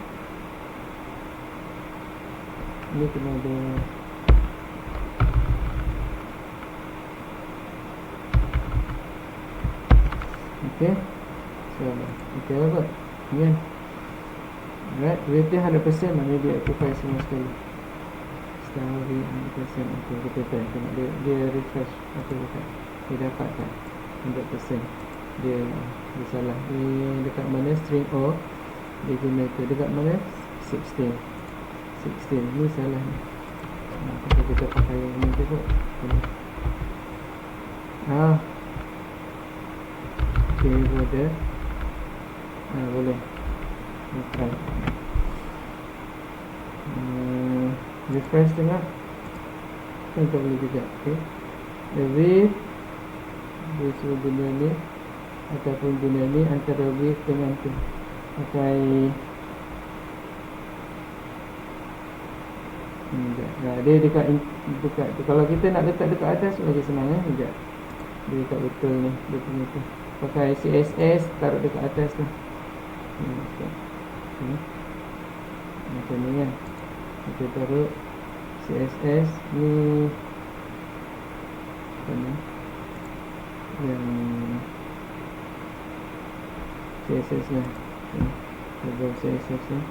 ni kena ada. Okay, so kita buat ni kan. Alright, width dia 100%, maknanya dia occupy semua sekali. Style dia 100%. Okay, kita tengok dia refresh. Okay, dia dapat tak 100%. Dia salah. Ni dekat mana string O dia guna tu, dekat mana 16 ni salah ni. Kalau kita pakai yang ni je kot. Okay, border boleh. Try. refresh tengah kan tak boleh juga. Okay, width suruh guna ni ataupun guna ni antara width dengan tu pakai dia dekat tu. Kalau kita nak letak dekat atas lagi senang sekejap. Dia dekat betul ni dia punya tu. Pakai CSS taruh dekat atas tu. Macam ni kan. Kita taruh CSS ni apa ni yang CSS lah. Table CSS lah.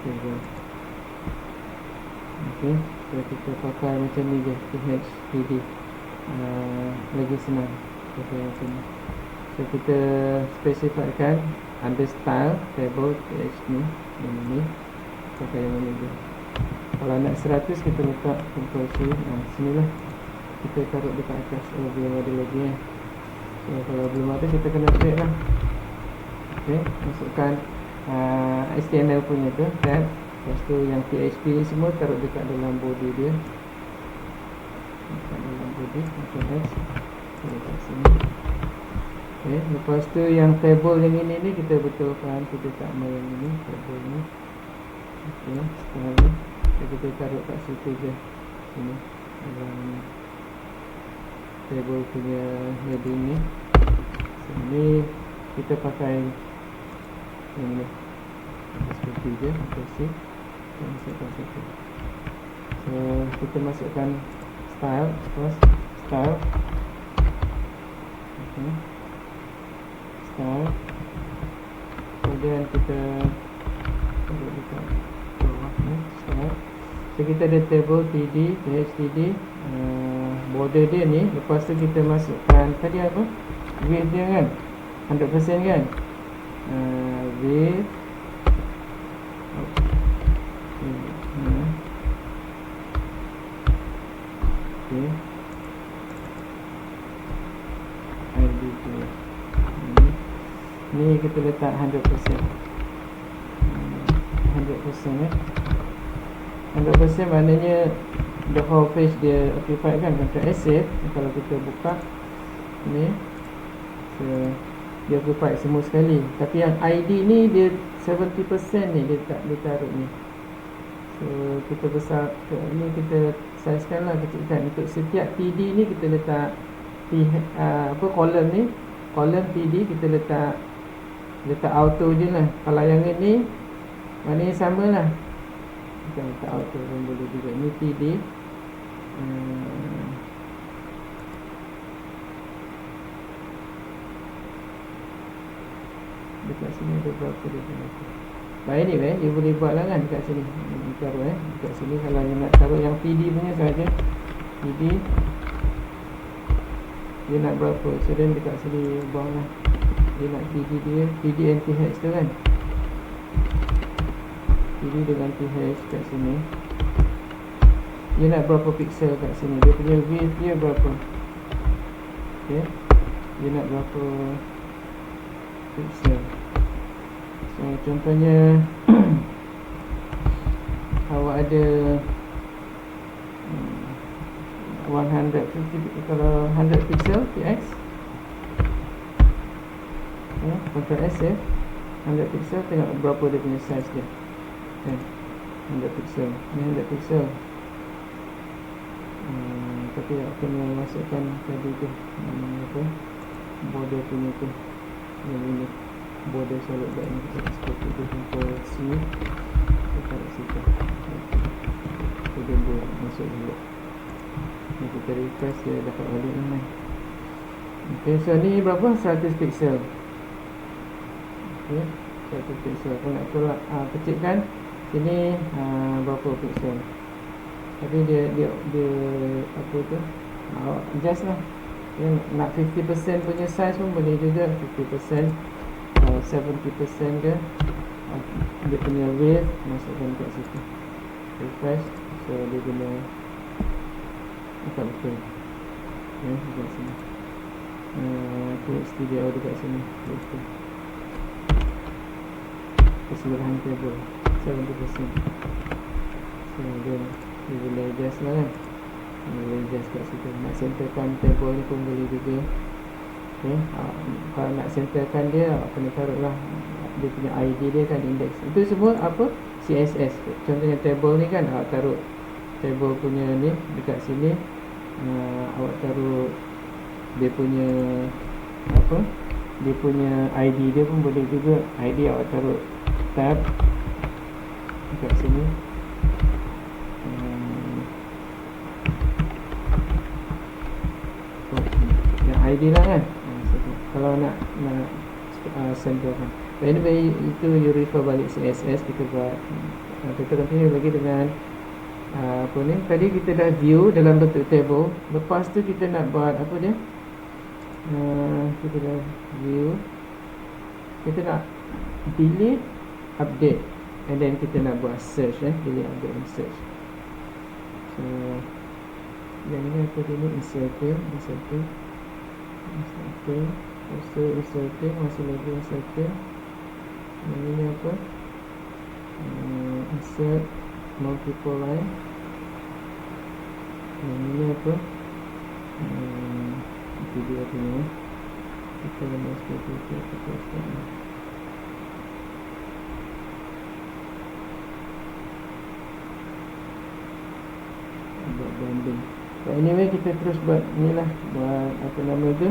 Table. Okay, so kita pakai macam ni je, THTD. Lagi senang pakai macam ni. So kita specifykan under style table TH ni, yang ni pakai yang ni je. Kalau nak 100 kita letak Ctrl C. Sini lah kita taruh dekat atas. Belum ada lagi So kalau belum ada kita kena create lah. Okay, masukkan HTML punya tu tab. Lepas tu yang PHP ni semua taruh dekat dalam body dia. Dekat dalam body macam X. Dekat sini. Okay, lepas tu yang table yang ini ni kita betulkan. Kita tak mau yang ini, table ni. Okay, sekarang kita taruh kat situ je. Sini dalam table punya heading ni. Sini kita pakai yang ni. Seperti je, kasih. Kita masukkan situ. So kita masukkan style, first style. Okay, style. Kemudian kita taruh dekat bawah ni, style. So kita ada table TD, THTD. Border dia ni. Lepas tu kita masukkan tadi apa? Width dia kan 100% kan. Width okay. ID ni kita letak 100%. 100% maknanya the whole page dia occupied kan. Ctrl S save. Kalau kita buka ni, so dia occupied semua sekali. Tapi yang ID ni dia 70% ni dia taruh ni. So kita besar ni, kita sizekan lah, kecilkan. Untuk setiap TD ni kita letak column ni, column TD kita letak auto je lah. Kalau yang ini maknanya sama lah, kita letak auto pun boleh juga. Ni TD. Dekat sini ada berapa dia punya. But anyway, dia boleh buat lah kan dekat sini. Taruh dekat sini. Kalau dia nak taruh yang TD punya saja, TD dia nak berapa, so then dekat sini buang lah. Dia nak TD dia, TD and TH tu kan. TD dengan TH kat sini. Dia nak berapa pixel kat sini. Dia punya width dia berapa. Okay, dia nak berapa pixel. So contohnya awak ada 150, kalau 100 pixel px, Ctrl S ya, 100 pixel, tengok berapa dia punya size dia. 100 pixel, ni 100 pixel. Tapi aku kena masukkan tadi tu apa, border punya tu, yang ini border solid black ni. Kita seperti tu, Ctrl C, kita taruh situ. Kita buat masuk dulu. Ni kita refresh, dia dapat balik ni. Ok, so ni berapa? 100 pixel. Ok, 100 pixel. Kalau nak tolak kecilkan sini berapa pixel. Tapi dia apa tu, adjust lah. Dia nak 50% punya size pun boleh juga. 50%, 70% ke. Dia punya width masukkan kat situ. Refresh. So dia guna betul. Dekat sini. TXT dia dekat sini. Betul. Keseluruhan table. 70%. So dia boleh adjust lah kan, boleh adjust kat situ. Nak centerkan table ni pun boleh juga. Okay. Kalau nak centerkan dia, kena taruh lah dia punya ID dia kan, index. Itu semua apa? CSS. Contohnya table ni kan, taruh table punya ni dekat sini. Awak taruh dia punya apa, dia punya ID dia pun boleh juga. ID awak taruh tab dekat sini. Yang ID lah kan. Kalau nak centerkan. Anyway, itu you refer balik CSS. Kita buat, kita continue lagi dengan apa ni, tadi kita dah view dalam bentuk table. Lepas tu kita nak buat apa dia, kita dah view, kita nak delete, update, and then kita nak buat search, delete, update and search. So yang ini apa dia ni, inserting, lepas tu inserting, masih lagi inserting. Yang ini apa, insert multiple line. Yang ini apa, itu dia punya. Kita lemas seperti itu, kita start ni. Buat banding. Anyway, kita terus buat ni lah, buat apa nama tu,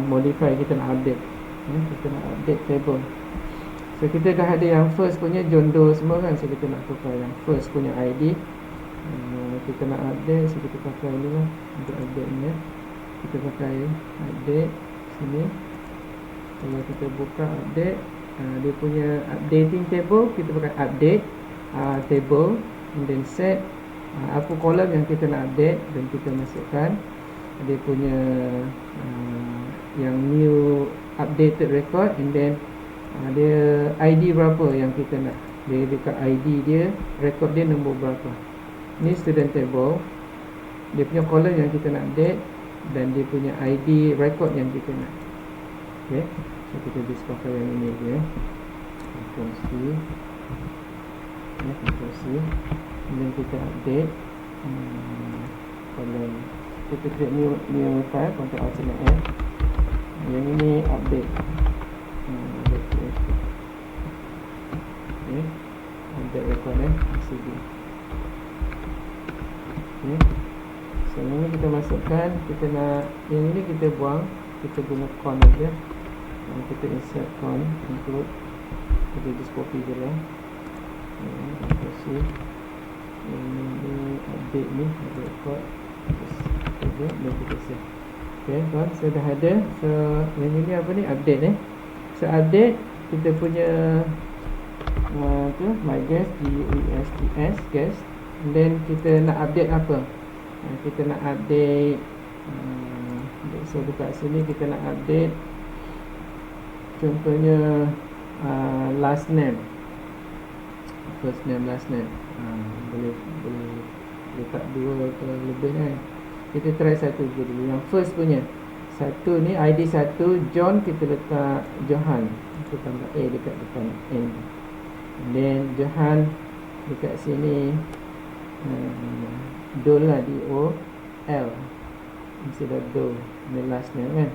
modify. Kita nak update, kita nak update table. So kita dah ada yang first punya John Doe semua kan. So kita nak pakai yang first punya ID. Kita nak update, so kita pakai ni lah untuk update ni. Kita pakai update sini. Kalau kita buka update, dia punya updating table, kita pakai update table, and then set apa kolom yang kita nak update, dan kita masukkan dia punya yang new updated record, and then dia ID berapa yang kita nak. Dia dekat ID dia, record dia nombor berapa. Ni student table, dia punya kolom yang kita nak update, dan dia punya ID record yang kita nak. Okay, so kita bisa pakai yang ini je. Ctrl C, Ctrl C, dan kita update kolom. Kita create new file, Ctrl Alt F. Yang ini update. Okay, update record CD. Okay, so ini kita masukkan. Kita nak yang ini kita buang, kita guna con aja. Kita insert con, include. Kita just copy je lah. Ctrl C. Ini update ni, update record. Dan kita save. Okay, tuan, so dah ada. So yang ini apa ni, update ni. So update kita punya tu my guest, GUESTS guest. And then kita nak update apa? Kita nak update so dekat sini kita nak update contohnya last name, first name, last name. Boleh letak dua atau lebih kan. Kita try satu je dulu. Yang first punya satu ni, ID 1 John, kita letak Johan. Kita tambah A dekat depan N. And then Johan dekat sini Dol lah, D-O-L instead of Dol. Ini last name kan.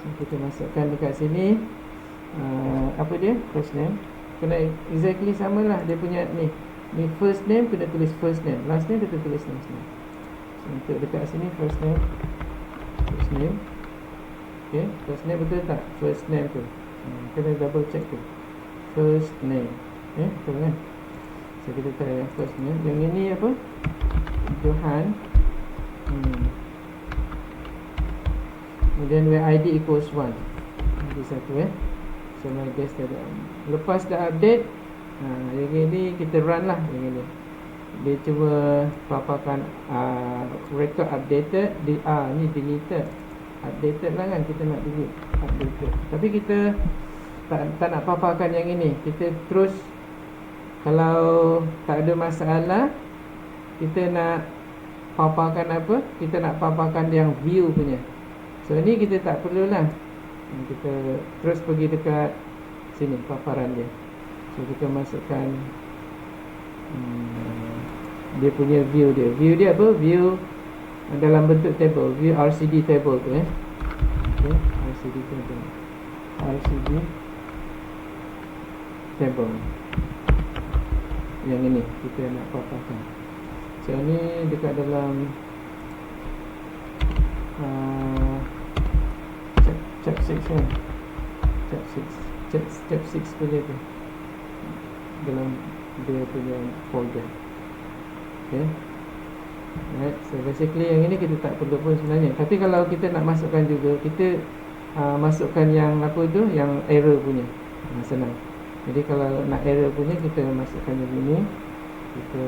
So kita masukkan dekat sini apa dia, first name. Kena exactly sama lah dia punya ni. Ni first name kena tulis first name, last name kita tulis last name. So untuk dekat sini first name, okay, first name betul tak? First name tu kena double check tu, first name. Okay, betul kan? So kita try yang first name. Yang ini apa? Johan. Kemudian where ID equals 1. Ini satu So my guess ada. Lepas dah update, yang ini kita run lah. Yang ini dia cuba paparkan record updated di ni deleted. Updated lah kan, kita nak delete updated. Tapi kita tak nak paparkan yang ini. Kita terus, kalau tak ada masalah, kita nak paparkan apa? Kita nak paparkan yang view punya. So ni kita tak perlulah. Kita terus pergi dekat sini paparan dia. So kita masukkan dia punya view dia. View dia apa? View dalam bentuk table, view RCD table tu okay, RCD table, RCD table yang ini kita nak paparkan. So ni dekat dalam chap 6 kan, chap 6 punya tu dalam dia punya folder. Okay, right. So basically yang ini kita tak perlu pun sebenarnya. Tapi kalau kita nak masukkan juga, kita masukkan yang apa tu, yang error punya, senang. Jadi kalau nak error punya, kita masukkan yang ini, kita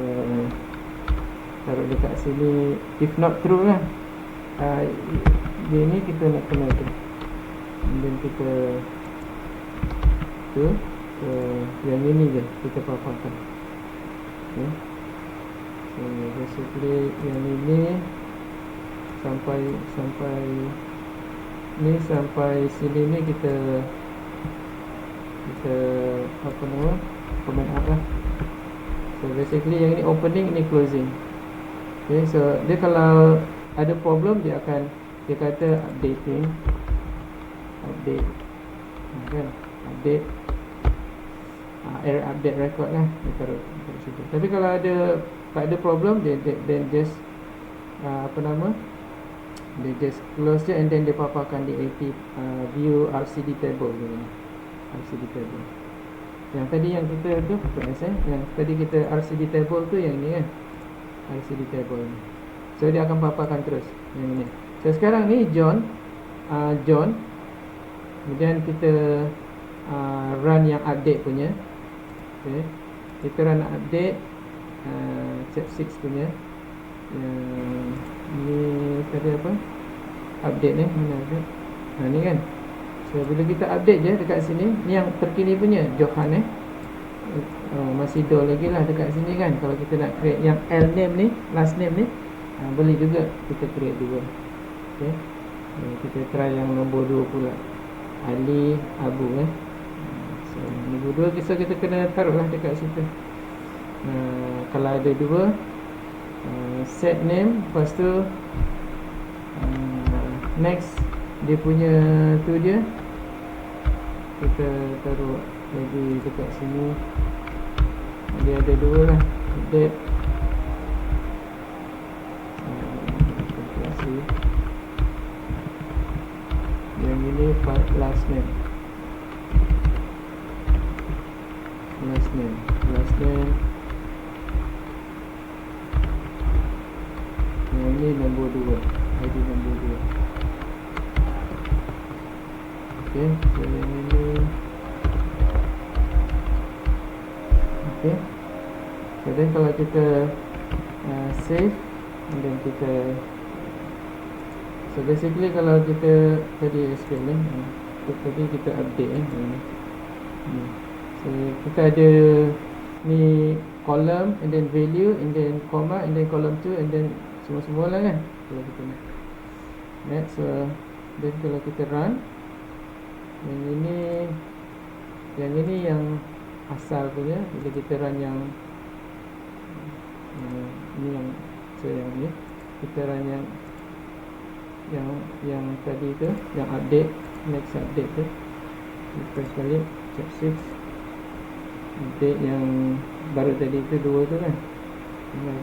taruh dekat sini. If not true lah, dia ni kita nak kena tu, dan kita tu yang ini je kita paparkan. Okay. So basically yang ini sampai ni, sampai sini ni kita apa nama, comment out lah. So basically yang ini opening, ini closing. Okay, so dia kalau ada problem, dia akan, dia kata updating, update kan, update error update record lah, dia taruh situ. Tapi kalau tak ada problem, dia then just apa nama, dia just close je, and then dia paparkan di view RCD table ni. RCD table yang tadi yang kita tu yang tadi kita RCD table tu, yang ni kan, RCD table ni. So dia akan paparkan terus yang ni. So sekarang ni John, kemudian kita run yang update punya. Okay, kita run update chap 6 punya. Ni tadi apa, update ni mana update, ni kan. So bila kita update je dekat sini, ni yang terkini punya Johan masih do lagi lah dekat sini kan. Kalau kita nak create yang L name ni, last name ni, boleh juga kita create dua. Okay, kita try yang nombor 2 pula, Ali Abu So nombor 2 so kita kena taruh lah dekat situ. Kalau ada dua, set name, lepas tu next dia punya tu dia, kita taruh lagi dekat sini. Dia ada dua lah, date, yang ini last name, yang ini nombor 2, ID nombor 2. Okay, so yang ini. Okay, so then kalau kita save, and then kita, so basically kalau kita tadi explain tadi kita update so kita ada ni column, and then value, and then comma, and then column 2, and then semua lah kan, kalau kita nak. Right, so then kalau kita run yang ini yang asal punya. Bila kita run yang ni, yang so yang ni kita run yang tadi tu, yang update, next update tu, press balik chap 6, update yang baru tadi tu, 2 tu kan,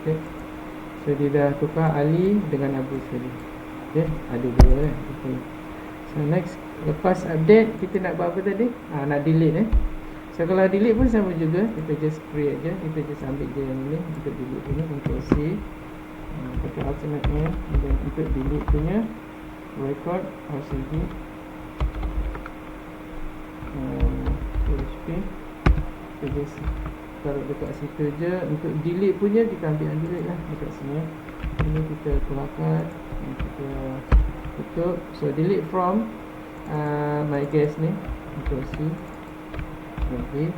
okay. So dia dah tukar Ali dengan Abu sekali. Okay, ada 2 kan. Okay. So next, lepas update kita nak buat apa tadi? Nak delete So kalau delete pun sama juga, kita just create je, kita just ambil je yang ni untuk delete punya, Ctrl C, pakai alternate N, dan untuk delete punya record RCD PHP, kita just taruh dekat situ je. Untuk delete punya kita ambil yang delete lah dekat sini. Ini kita keluarkan, kita tutup. So delete from my guest ni, Ctrl C, okay.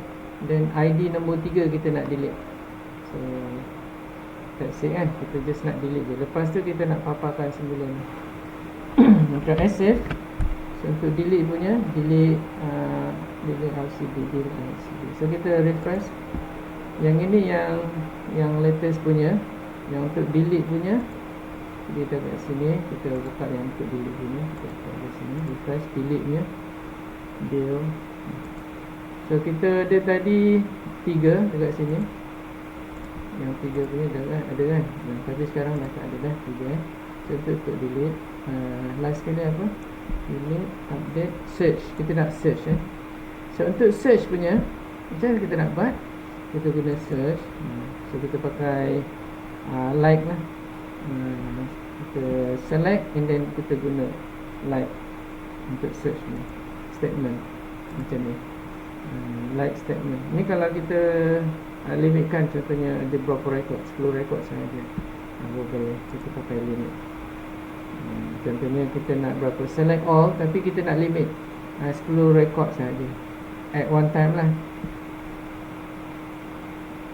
Then ID nombor 3 kita nak delete. So that's it kan, kita just nak delete je. Lepas tu kita nak paparkan semula ni. Untuk save. So untuk delete punya, delete delete LCD, delete LCD. So kita refresh. Yang ini yang latest punya, yang untuk delete punya. Kita kat sini, kita buka yang untuk delete punya. Kita buka kat sini, refresh, delete punya. Deal. So kita ada tadi 3 dekat sini. Yang 3 punya ada kan? Tapi sekarang dah tak ada dah 3. So untuk delete, last sekali apa? Delete, update, search. Kita nak search So untuk search punya, macam mana kita nak buat? Kita guna search. So kita pakai like lah. Kita select and then kita guna like untuk search ni, statement macam ni. Like statement ni kalau kita limitkan, contohnya ada berapa rekod, 10 rekod sahaja, boleh kita pakai limit. Contohnya kita nak berapa, select all, tapi kita nak limit 10 rekod sahaja at one time lah.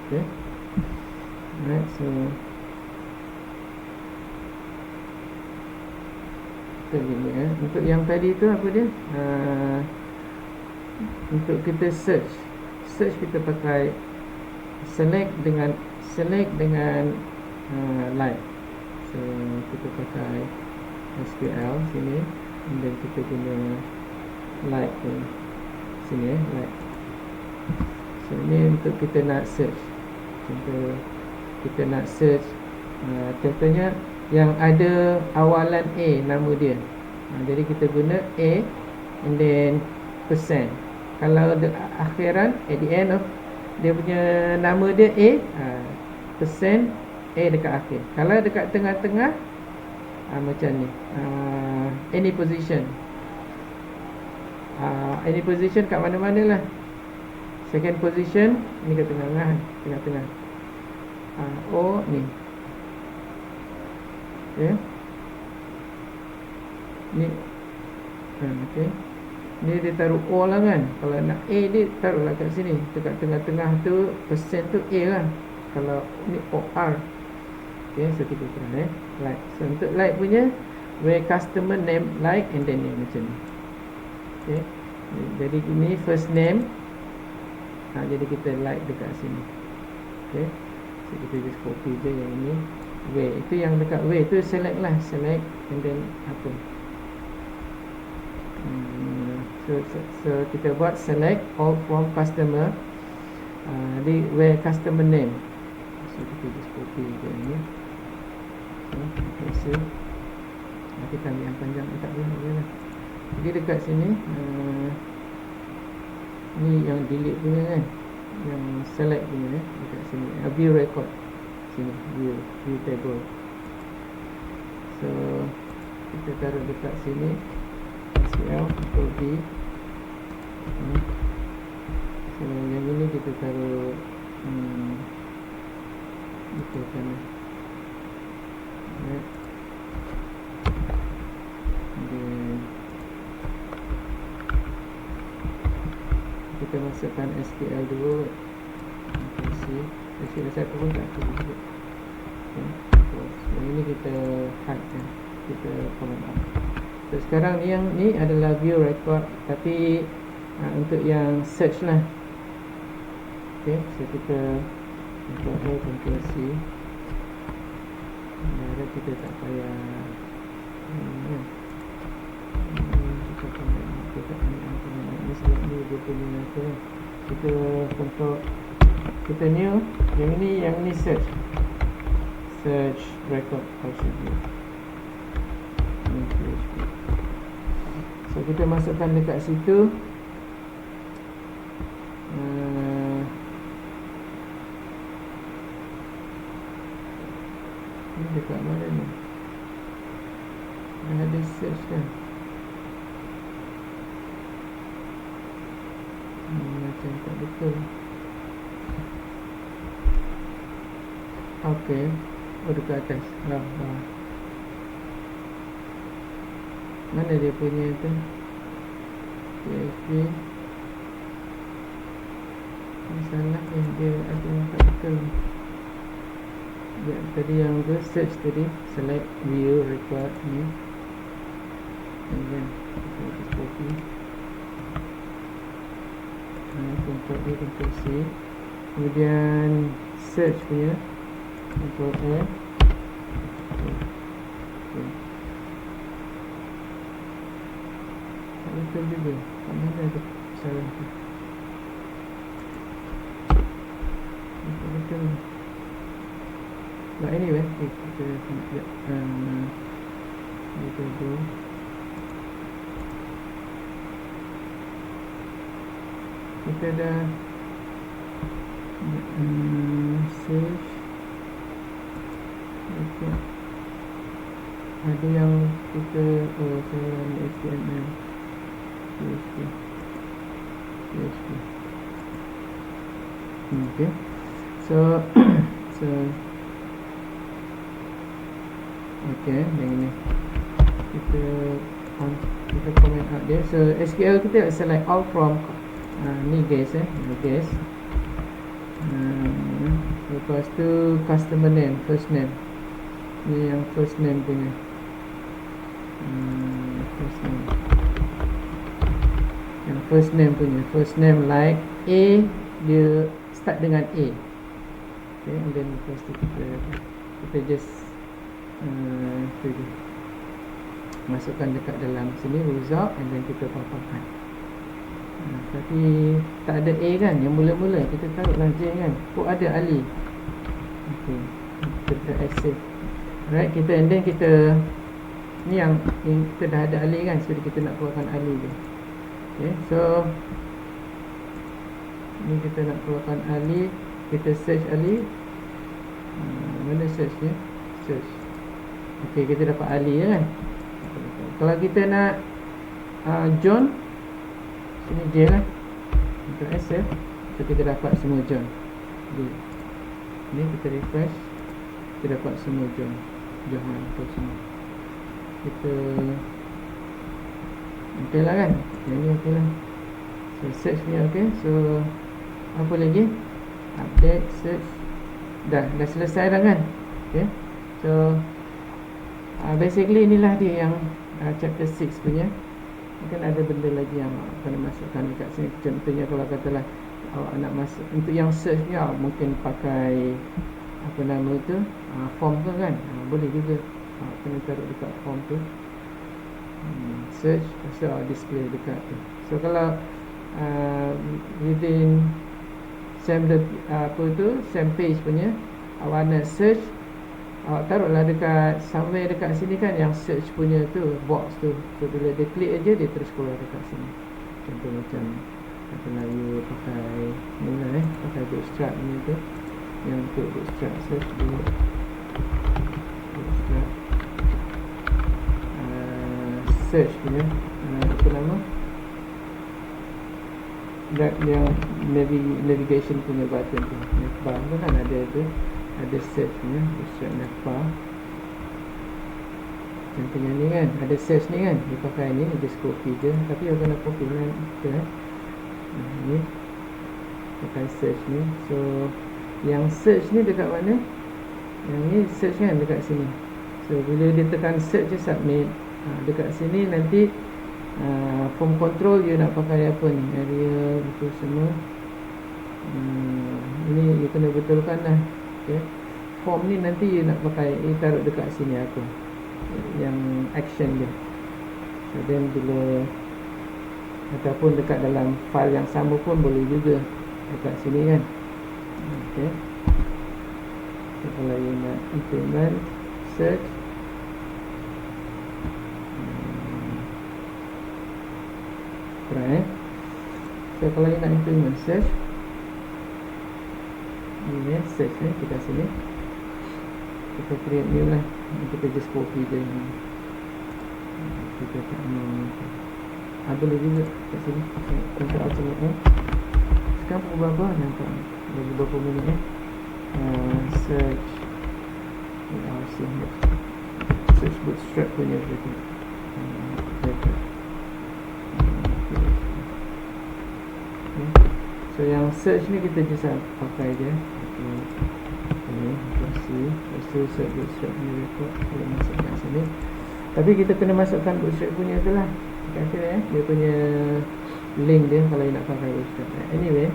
Okay. Alright, so kita limit untuk yang tadi tu apa dia, untuk kita search kita pakai select dengan like. So kita pakai SQL sini, dan kita guna like tu sini like. So ni untuk kita nak search. Contoh kita nak search, contohnya yang ada awalan A, nama dia. Jadi kita guna A and then percent. Kalau akhiran, at the end of dia punya nama dia A, percent A dekat akhir. Kalau dekat tengah-tengah, macam ni, any position. Any position kat mana-mana lah. Second position ni kat tengah-tengah. O ni. Okay. Ni okay. Ni dia taruh O lah kan. Kalau nak A dia taruhlah kat sini. Dekat tengah-tengah tu, percent tu A lah. Kalau ni OR. Okay, so kita try like. So untuk like punya, where customer name like and then name macam ni. Okay. Jadi ini first name. Jadi kita like dekat sini. Okay. So kita just copy je yang ini. Where, itu yang dekat where tu select lah. Select and then apa. So kita buat select all from customer, di where customer name. So kita just copy je ni. So kita ambil yang panjang, tak boleh lah. Jadi dekat sini, ni yang delete punya kan, yang select punya dekat sini, view record sini, view table. So kita taruh dekat sini SQL Ctrl V. So yang ini kita taruh itu sana. Dan kita masukkan SQL dulu. SQL satu pun tak perlu. Yang ini kita hide kan, kita comment out. So sekarang ni yang ni adalah view record, tapi untuk yang search lah. Okay, so kita Ctrl C. Jadi kita tak payah ni sebab ni dia punya apa. Kita contoh, kita new, yang ni search record procedure. So kita masukkan dekat situ. Ni dekat mana ni? Dah ada search kan? Macam tak betul. Okay. Oh, dekat atas. Mana dia punya tu? PHP. Masalah dia ada yang tak betul. Tadi yang tu search tadi, select view record ni, and then kita copy. Ctrl A, Ctrl C. Kemudian search punya Ctrl F. Tak betul juga. Kat mana ada salah tu? Tak betul. But anyway, kita sekejap. Kita go. Kita dah search. Okay. Ada yang kita saya ambil HTML, PHP. Okay. So okay, yang ini kita comment out dia. So SQL kita select all from ni guys, guys. Lepas tu customer name, first name. Ni yang first name punya. Yang first name punya. First name like A, dia start dengan A. Okay, and then lepas tu kita just masukkan dekat dalam sini result, and then kita paparkan. Tapi tak ada A kan, yang mula-mula kita taruhlah J kan. Oh, ada Ali. Okay, kita save. Alright, kita and then kita ni yang kita dah ada Ali kan, so kita nak keluarkan Ali je. Okay, so ni kita nak keluarkan Ali, kita search Ali. Mana search dia? Search. Okay, kita dapat Ali kan. Kalau kita nak John, sini J lah, untuk SF, so kita dapat semua John. Ni kita refresh, kita dapat semua John. Johan tu semua. Kita okey lah kan. Yang ni okey lah. So search ni okey. So apa lagi? Update, search. Dah selesai dah kan. Okay. So basically inilah dia yang chapter 6 punya. Mungkin ada benda lagi yang kena masukkan dekat sini. Contohnya kalau katalah awak nak masuk untuk yang search ni, mungkin pakai apa nama tu, form tu kan. Boleh juga kena taruh dekat form tu. Search, so display dekat tu. So kalau within same same page punya, awak nak search, awak taruhlah dekat somewhere dekat sini kan, yang search punya tu, box tu. So bila dia klik aja, dia terus keluar dekat sini. Contoh macam katalah you pakai ni lah, pakai bootstrap ni tu, yang untuk bootstrap search dulu. Bootstrap search punya apa nama, yang navigation punya button tu, navbar tu kan ada tu, ada search punya bootstrap navbar. Contohnya ni kan, ada search ni kan, dia pakai ni, just copy je. Tapi you kena copy kan kita, ni pakai search ni. So yang search ni dekat mana? Yang ni search kan dekat sini. So bila dia tekan search je, submit. Dekat sini nanti form control you nak pakai apa ni, area betul semua. Ini you kena betulkan lah. Okay. Form ni nanti you nak pakai, you taruh dekat sini apa yang action dia. So then bila ataupun dekat dalam file yang sama pun boleh juga dekat sini kan. Okay. So kalau you nak implement search, try. So kalau you nak implement search, ini search ni kita sini, kita create new lah. Kita just copy je. Kita tak mau boleh juga kat sini. Contoh alternate sekarang pukul berapa? Nampak bagi berapa minit search search bootstrap punya berarti. So yang search ni kita just pakai je. Lepas tu search bootstrap punya record, kita masukkan sini. Tapi kita kena masukkan bootstrap punya tu lah. Kata dia punya link dia kalau you nak pakai bootstrap. Anyway,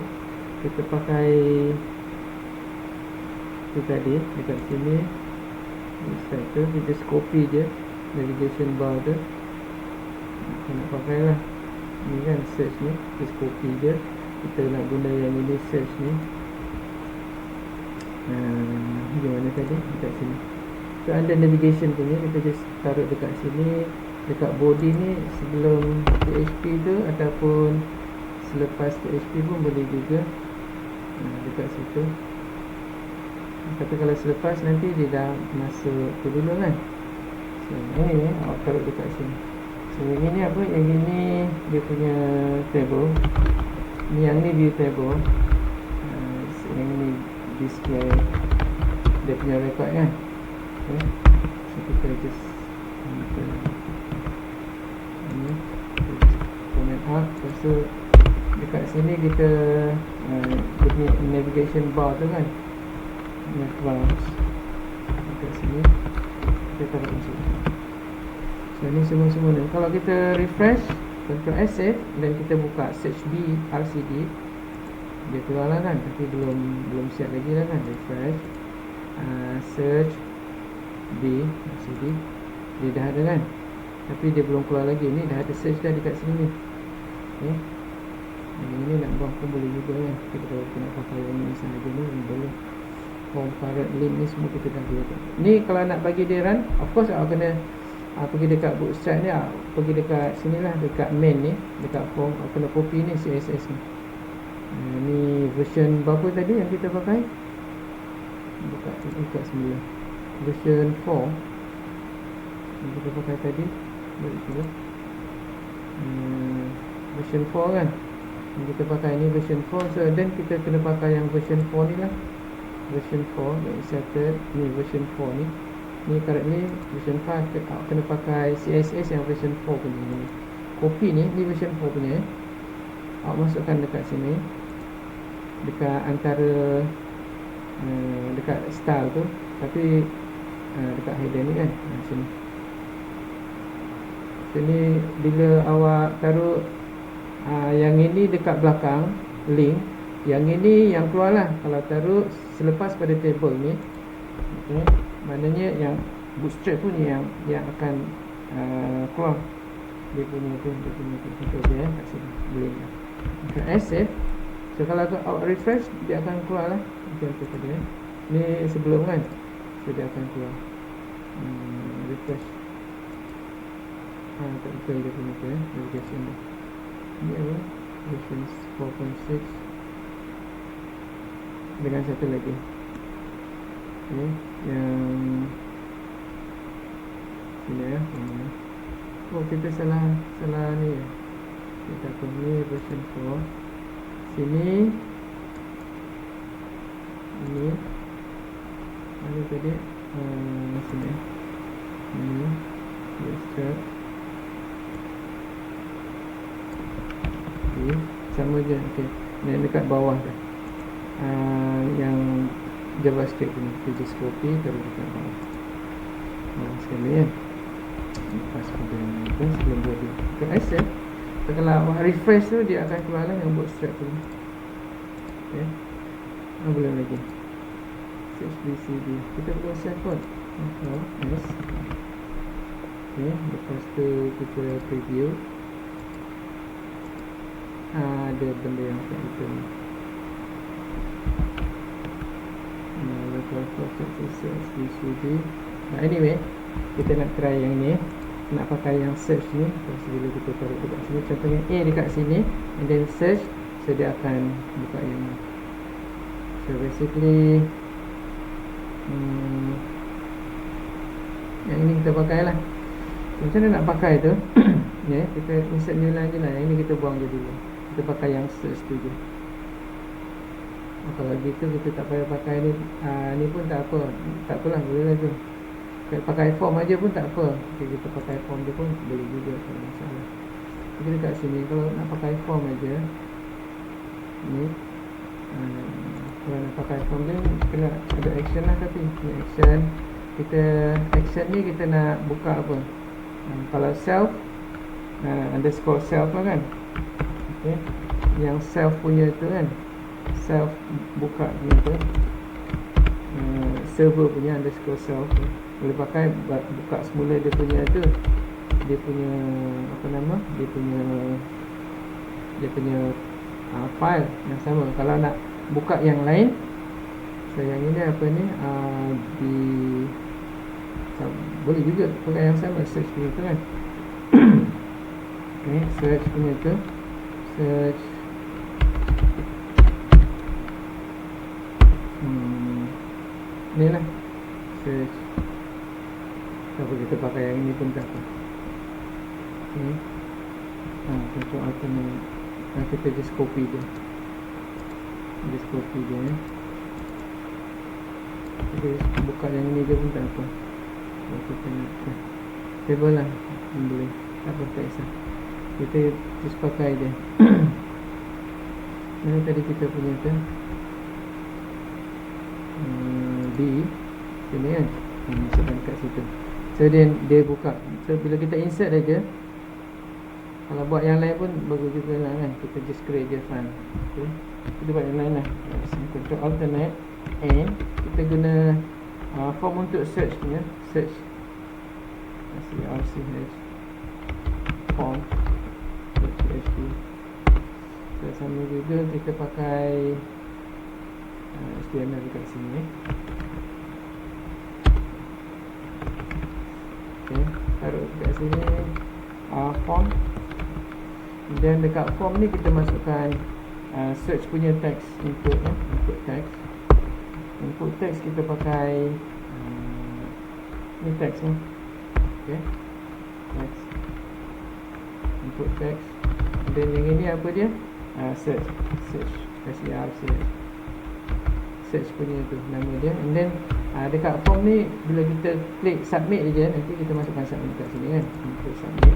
kita pakai itu tadi dekat sini. Start tu kita copy je navigation bar tu. Kita nak pakai lah ni kan, search ni kita copy je. Kita nak guna yang ini search ni. Di mana tadi? Dekat sini. So under navigation punya kita just taruh dekat sini, dekat body ni sebelum PHP tu ataupun selepas PHP pun boleh juga. Dekat situ. Tapi kalau selepas nanti dia dah masuk tu dulu kan. So ini awak taruh dekat sini. So yang ini apa? Yang ini dia punya table. Yang ni view table. Yang ini display dia punya record kan. Okay. So kita just ini comment up. Lepas tu dekat sini kita dia punya navigation bar tu kan, browse dekat sini kita taruh di sini. So ni semua ni. Kalau kita refresh Ctrl S save dan kita buka search B RCD, dia keluar lah kan, tapi belum siap lagi lah kan. Refresh search B RCD, dia dah ada kan, tapi dia belum keluar lagi. Ni dah ada search dah dekat sini ni. Okay. Ini nak buang pun boleh juga kan. Kita kalau nak pakai yang ni sahaja ni boleh. Home current link ni semua kita dah buat. Ni kalau nak bagi dia run, of course awak kena pergi dekat bootstrap ni, pergi dekat sini lah, dekat main ni, dekat form, awak kena copy ni CSS ni. Ni version berapa tadi yang kita pakai? Buka semula. Version 4 yang kita pakai tadi. Balik dulu. Version 4 kan yang kita pakai ni, version 4. So then kita kena pakai yang version 4 ni lah. Version 4 yang accepted. Ni version 4 ni. Ni currently version 5. Kena pakai CSS yang version 4 punya ni. Copy ni version 4 punya. Awak masukkan dekat sini, dekat antara dekat style tu, tapi dekat header ni kan, sini. Sini bila awak taruh yang ini dekat belakang link, yang ini yang keluar lah kalau taruh selepas pada table ni. Okay. Maknanya yang bootstrap pun yang akan keluar dia punya tu, contoh dia kat sini boleh lah. Okay, save. So kalau awak refresh, dia akan keluar lah. Contoh tadi ni sebelum kan, so dia akan keluar. Refresh. Tak betul dia punya tu navigation ni. Ni apa? Version 4.6 dengan satu lagi. Okay. Yang sini ya. Oh, kita salah ni ya. Kita pun ni version 4. Sini ini mana tadi? Sini. Ini bootstrap. Okay. Sama je. Okay. Yang dekat bawah tu. Yang JavaScript ni kita just copy taruh dekat bawah. Sekali kan. Lepas pada ni sebelum body. Okay, accept. So, kalau awak refresh tu dia akan keluar lah yang bootstrap tu. Okay. Belum lagi. Search BCD. Kita boleh save pun. Yes. Okay. Lepas tu kita preview. Ada benda yang tak betul ni. Search BCD. Anyway, kita nak try yang ni. Nak pakai yang search ni. Terus bila kita taruh dekat sini, contohnya A dekat sini, and then search, so dia akan buka yang ni. So basically yang ini kita pakai lah. Macam mana nak pakai tu? Ya, kita insert new line je lah. Yang ini kita buang je dulu. Kita pakai yang search tu je. Kalau gitu kita tak payah pakai ni. Ni pun tak apa. Tak apalah, boleh lah tu. Pakai form aja pun tak apa. Okay, kita pakai form je pun boleh juga, tak ada masalah. Jadi dekat sini kalau nak pakai form aja ni, kalau nak pakai form dia kena ada action lah. Tapi ni action, kita action ni kita nak buka apa? Kalau self, underscore self lah kan. Okay. Yang self punya tu kan, self buka punya tu, server punya underscore self tu. Boleh pakai buka semula dia punya tu, dia punya apa nama, dia punya file yang sama. Kalau nak buka yang lain, so yang ini apa ni, boleh juga pakai yang sama, search punya tu kan. Okay, search punya tu, search ni lah, search. Apa kita pakai yang ini pun tak apa. Okay, control alternate. Kita just copy dia, Kita buka yang ini je pun tak apa. Kita nak table lah, boleh, tak apa, tak kisah. Kita just pakai dia. Ini tadi kita punya tu D sini kan, masukkan kat situ. So dia buka. So bila kita insert aja, kalau buat yang lain pun bagus juga lah kan. Kita just create je file. Okay, kita buat yang lain lah. Control alternate, and kita guna form untuk search punya, search RCH form .php. So sama juga kita pakai HTML dekat sini. Okay, taruh dekat sini form. Dan dekat form ni kita masukkan search punya text input, input text. Input text kita pakai ni text ni. Okay, text, input text. Dan yang ini apa dia? Search search punya tu nama dia. And then dekat form ni bila kita klik submit je, nanti kita masukkan submit kat sini kan. Input submit,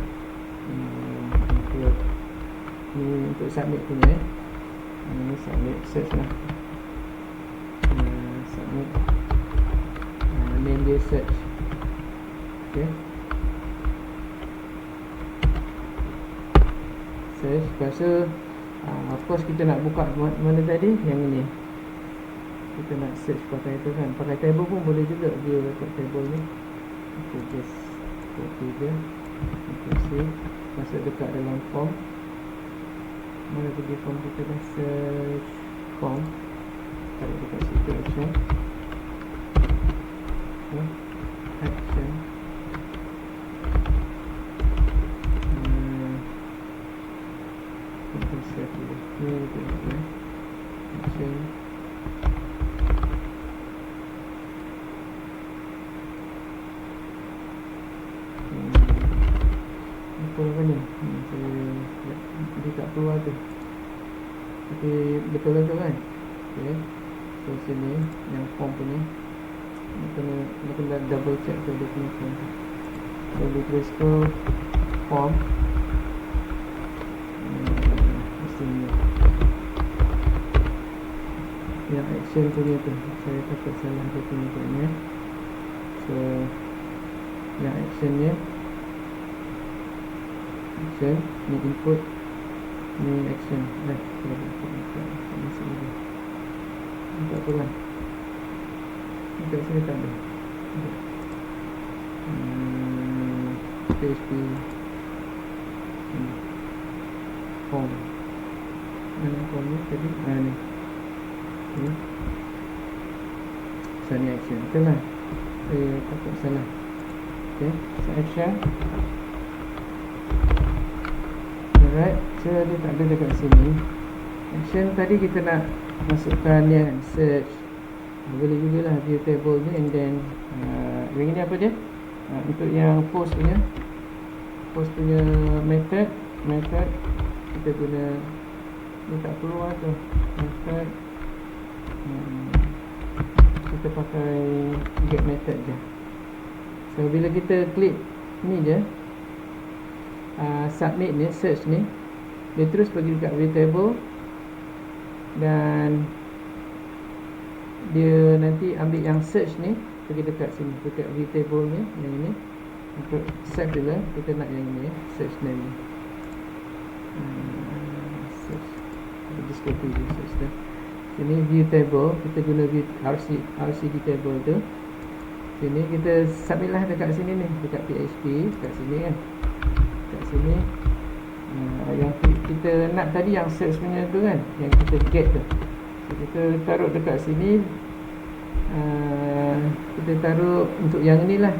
ni untuk submit punya ini submit search lah. Submit, name dia search. Okay, search. Lepas tu of course kita nak buka mana tadi, yang ini. Kita nak search pakai itu kan, pakai table pun boleh juga, view dekat table ni. Kita just copy dia, kita save, masuk dekat dalam form. Mana pergi form kita dah, search form, taruh dekat situ action. Okay, action. Kita save dulu. Ni kita nak action. Apa ni? Dia tak keluar tu. Tapi betul lah tu kan. Okay, so sini yang form punya, kena double check tu dia punya form. So kita scroll form, sini yang action punya tu, saya takut salah dia punya tu ni. So yang action ni, action ni input, ni action. Masuk lagi. Tak apa lah, dekat sini tak ada. PHP form, mana form ni tadi? Ni. Okay, so ni action. Betul lah, saya takut salah. Okay, so action. Alright, so dia tak ada dekat sini. Action tadi kita nak masukkan yang search, boleh juga lah view table ni. And then yang ini apa dia, untuk yang post punya method kita guna, ni tak keluar tu method, kita pakai get method je. So bila kita klik ni je, submit ni, search ni, dia terus pergi dekat view table, dan dia nanti ambil yang search ni, pergi dekat sini, dekat view table ni, yang ini. Untuk save dulu, kita nak yang ini, search name ni, search, just copy je search dah. Sini view table, kita guna view RCD table tu. Sini kita submit lah dekat sini ni, dekat PHP, dekat sini kan. Dekat sini yang kita nak tadi yang search punya tu kan, yang kita get tu. So, kita taruh dekat sini. Kita taruh untuk yang ni lah,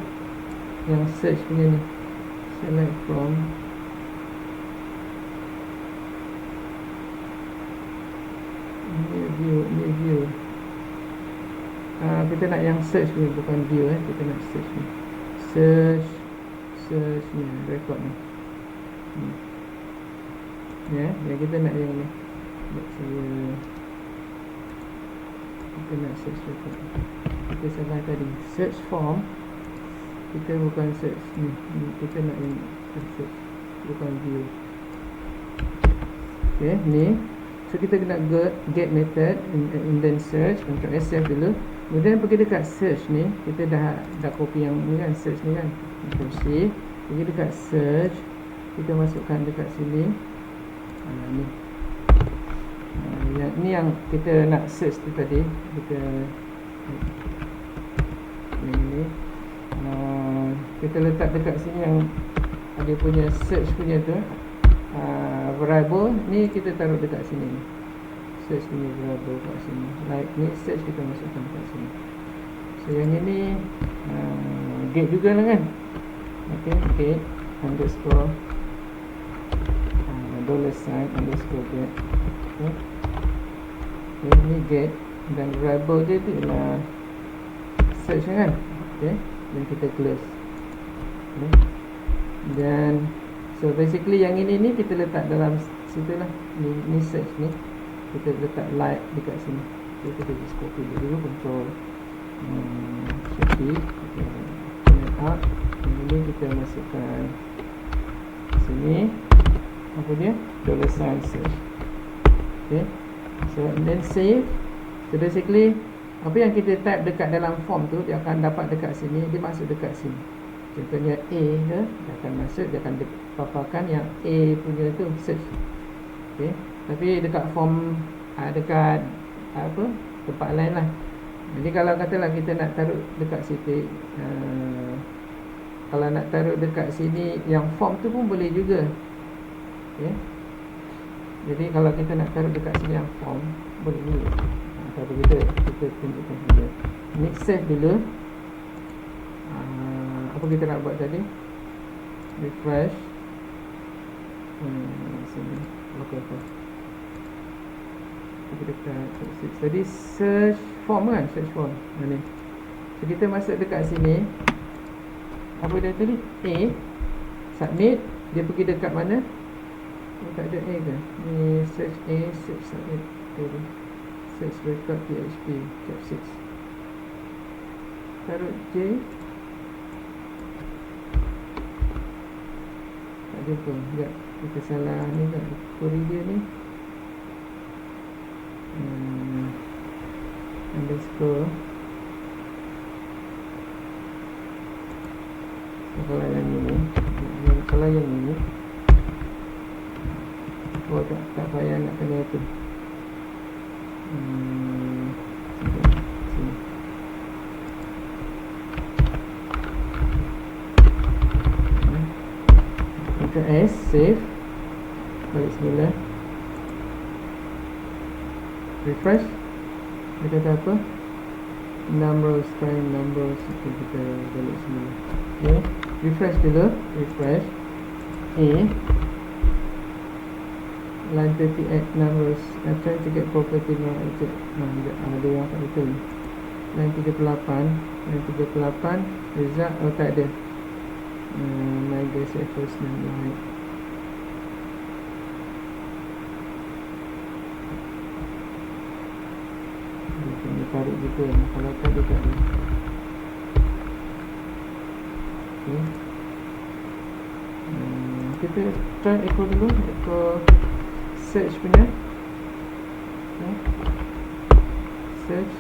yang search punya ni. Select from. New view. Kita nak yang search ni, bukan view kita nak search ni. Search ni, record ni. Ya, kita nak yang ni. Kita nak search record. Kita salah tadi. Search form. Kita bukan search ni. Kita nak yang search, bukan view. Okay, ni. So kita kena get method and then search. Ctrl SF dulu. Kemudian pergi dekat search ni. Kita dah copy yang ni kan, search ni kan. Ctrl C. Pergi dekat search. Kita masukkan dekat sini. Ni. Ni yang kita nak search tu tadi. Kita ni. Kita letak dekat sini yang ada punya search punya tu. Variable ni kita taruh dekat sini ni. Search punya variable kat sini. Like ni search kita masukkan dekat sini. So yang ini get juga lah kan. Okay, get underscore $sign underscore get. Okay. Ini get dan variable dia tu ialah search kan. Okay, dan kita close. Okay. Dan so basically yang ini ni kita letak dalam situ lah. Ni search ni kita letak like dekat sini. So kita just copy dulu, control Shift kita connect up. Ini kita masukkan sini. Apa dia? $sign search. Okay. So and then save. So basically apa yang kita type dekat dalam form tu dia akan dapat dekat sini, dia masuk dekat sini. Contohnya A dia akan masuk, dia akan paparkan yang A punya tu search. Okay. Tapi dekat form dekat apa tempat lain lah. Jadi kalau katalah kita nak taruh dekat situ, kalau nak taruh dekat sini yang form tu pun boleh juga. Okay. Jadi kalau kita nak taruh dekat sini yang form boleh juga. Tapi kita tunjukkan saja. Ni save dulu. Apa kita nak buat tadi? Refresh. Sini. Okay. Kita dekat tadi search form kan? Search form. Ni. So kita masuk dekat sini. Apa dia tadi? A. Submit. Dia pergi dekat mana? Tak ada A ke? Ni search A. Search submit. Okay. Search record PHP. Cap 6. Taruh J. Tak ada pun. Sekejap. Kita salah ni kan. Query dia ni. Underscore. So, kalau yang ini. Kalau yang ini. Oh tak payah nak kena tu. Sini. Ctrl S, save. Balik semula. Refresh. Dia kata apa? Numbers, time numbers. Okay, kita balik semula. Okay. Refresh dulu. Refresh. A. Line 38 numbers. I'm trying to get property now. Ada yang tak betul. Line 38. Line 38. Result. Oh tak ada. My guess at first name right. Kita tarik juga. Kalau tak dia tak ada. Okay. Kita try echo dulu. Echo search punya. Okay. Search.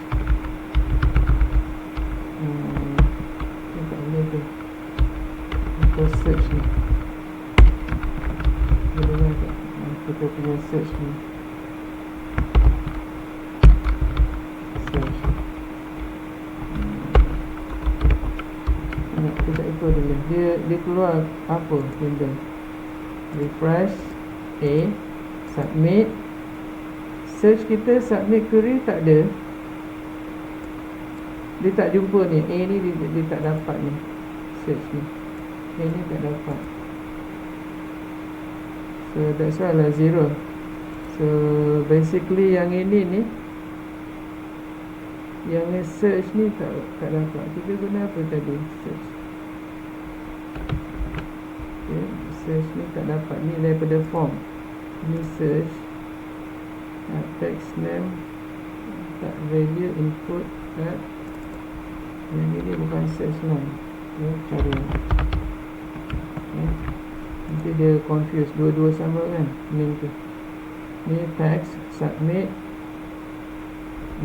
Tak boleh tu. Echo search ni. Boleh tak? Kita punya search ni. kita ikut dulu. Dia keluar apa benda. Refresh A, submit. Search kita, submit query tak ada. Dia tak jumpa ni. A ni dia tak dapat ni. Search ni. A ni tak dapat. So that's why lah 0. So basically yang ini ni, yang search ni tak dapat. Kita guna apa tadi? Search. Okay, search ni tak dapat. Ni daripada form. Ni search. Text name. Tak value input. Yang ini bukan search lah. Cari. Nanti dia confuse. Dua-dua sama kan? Name tu. Ni text. Submit.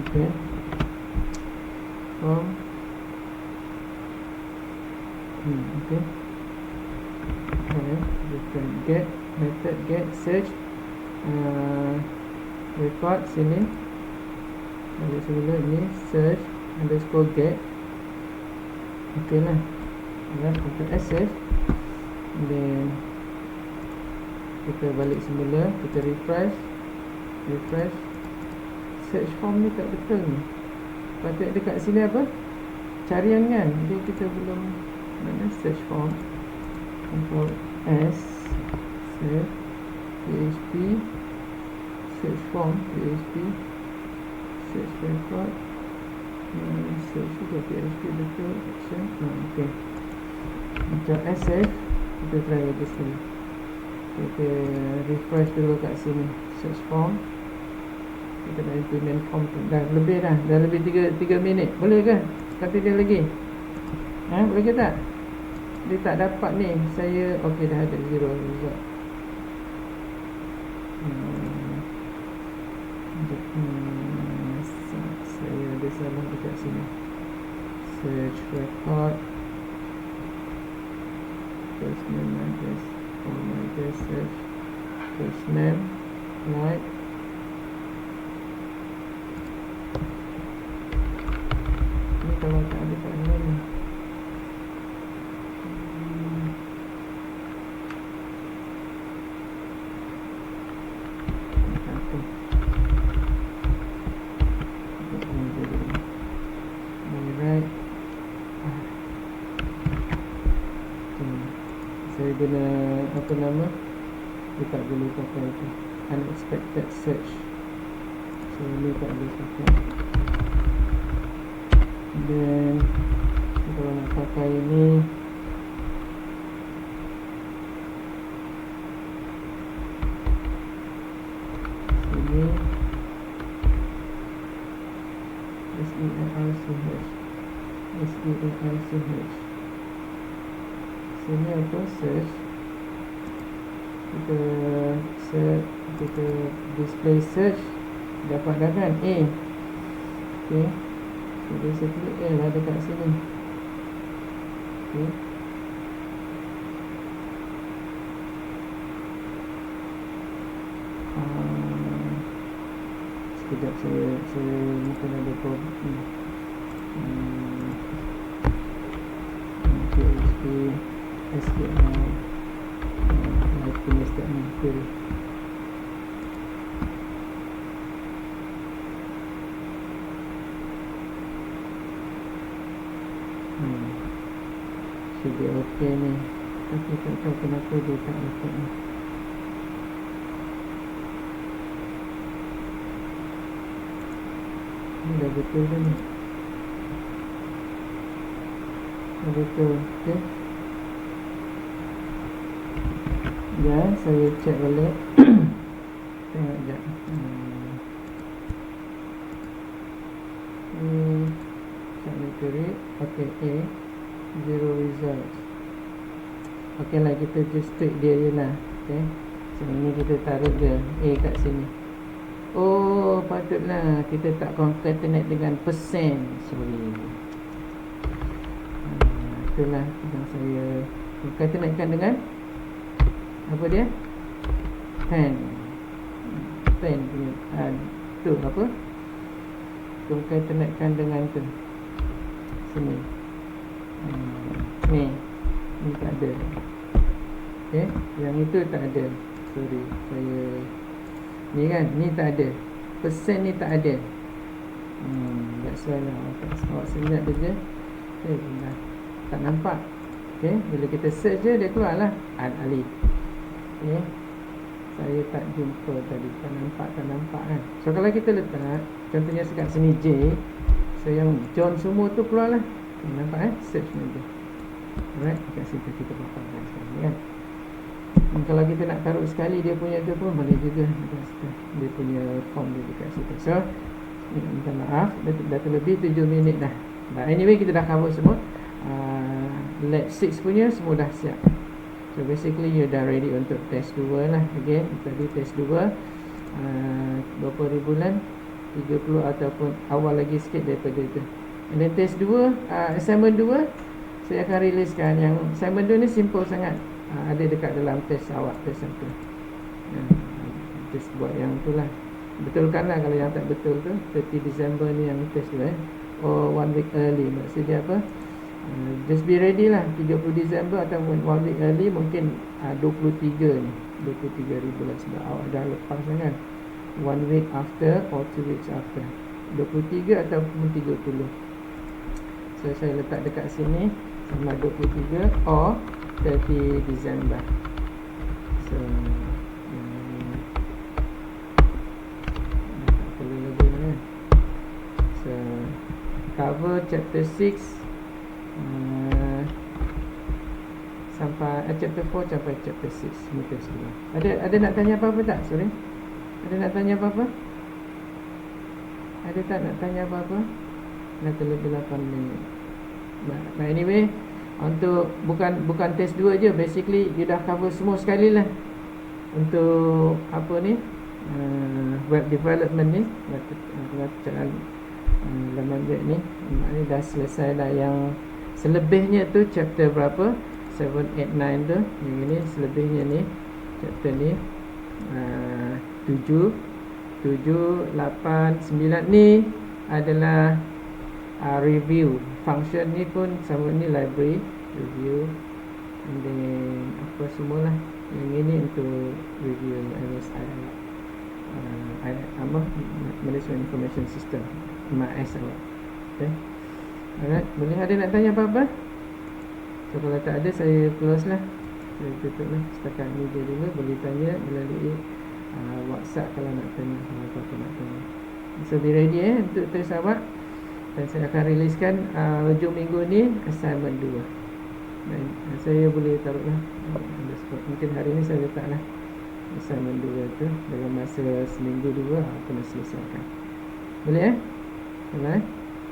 Okay. From. Okay. Bukan get. Method get. Search. Record sini. Ada semula ni. Search. Underscore get. Okay lah. Alright, untuk access. Then kita balik semula. Kita refresh. Search form ni tak betul ni. Patut dekat sini apa? Carian kan. Jadi kita belum. Mana search form. Control S. Search PHP. Search form PHP. Search record. Search juga PHP betul. Action. Okay. Untuk SF kita try lagi sekali. Kita refresh dulu kat sini. Search form. Kita nak implement form tu. Dah lebih 3 minit. Boleh ke? Kata dia lagi. Boleh ke tak? Dia tak dapat ni. Saya okey, dah ada 0 result. Saya ada salah dekat sini. Search record. First name address. Home address. Search. First name. Right. Ni kalau tak ada kat mana ni. Saya guna apa nama, dia tak boleh pakai itu, unexpected search. So ni tak boleh pakai. Dan kalau nak pakai ini, sini SEALCH. Sini apa? Search. Kita display search. Dapat dah kan? A. Okay. So basically A lah dekat sini. Okay. Sekejap saya mungkin ada problem. PHP SQL punya statement query. Should be okay ni. Tapi tak tahu kenapa dia tak okay ni. Ni dah betul kan ni? Dah betul. Okay. Ya, saya cek balik. Tengok sekejap. Submit query. Okay, A. 0 results. Okay lah, kita just tweak dia je lah. Okay. So ini kita taruh dia A kat sini. Oh, patutlah kita tak concatenate dengan percent. Sorry. Itulah yang saya concatenatekan dengan apa dia? 10 punya tu apa? Concatenatekan dengan tu sini. Ni tak ada. Okay, yang itu tak ada. Sorry, saya ni kan, ni tak ada. Persen ni tak ada. That's why lah awak senyap je. Okay, tak nampak. Okay, bila kita search je, dia keluar lah Ali. Okay, saya tak jumpa tadi. Tak nampak kan. So kalau kita letak, contohnya sekat sini J, so yang John semua tu keluar lah. Nampak search ni je. Alright, kat situ kita paparkan sekali kan. Kalau kita nak taruh sekali dia punya tu pun boleh juga. Dia punya form dia dekat situ. So minta maaf, dah terlebih 7 minit dah. But anyway, kita dah cover semua. Lab 6 punya semua dah siap. So basically you dah ready untuk test 2 lah. Again, tadi test 2 berapa hari bulan, 30 ataupun awal lagi sikit daripada itu. And then test 2, assignment 2 saya akan riliskan. Yang assignment 2 ni simple sangat. Ada dekat dalam test awak, test satu. Test buat yang tu lah. Betulkan lah kalau yang tak betul tu. 30 Disember ni yang test tu or 1 week early. Maksudnya apa? Just be ready lah. 30 Disember atau 1 week early. Mungkin 23 ni, 23 ribu lah. Sebab awak dah lepas kan. 1 week after or 2 weeks after. 23 ataupun 30. So saya letak dekat sini sama 23 or 30 Disember. So tak perlu lagi lah. So cover chapter 6 sampai chapter 4 sampai chapter 6 muka semua. Ada nak tanya apa-apa tak? Sorry. Ada nak tanya apa-apa? Ada tak nak tanya apa-apa? Dah terlebih 8 minit. But anyway, untuk bukan test 2 je. Basically you dah cover semua sekali lah. Untuk apa ni, web development ni, bacaan laman web ni, maknanya dah selesai dah. Yang selebihnya tu chapter berapa, 7, 8, 9 tu. Yang ini selebihnya ni, chapter ni 7, 8, 9 ni adalah review. Function ni pun sama, ni library review, and then apa semualah. Yang ini untuk review Management Information System, MIS awak. Okay, alright, boleh. Ada nak tanya apa-apa? So kalau tak ada, saya close lah. Saya tutup lah setakat ni je dulu. Boleh tanya melalui WhatsApp kalau nak tanya, kalau apa-apa nak tanya. So be ready untuk test awak. Dan saya akan riliskan hujung minggu ni assignment 2. Dan saya boleh taruh lah, mungkin hari ni saya letak lah assignment 2 tu. Dalam masa seminggu 2 kena selesaikan. Boleh boleh.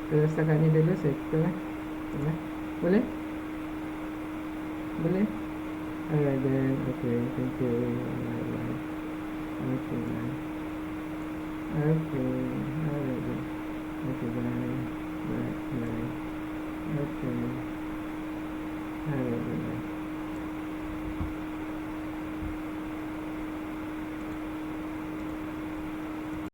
So setakat ni dulu saya tutup lah. Boleh? Boleh? Alright then. Okay, thank you. Alright. Okay, alright then. Okay, bye. Bye. Okay. Alright.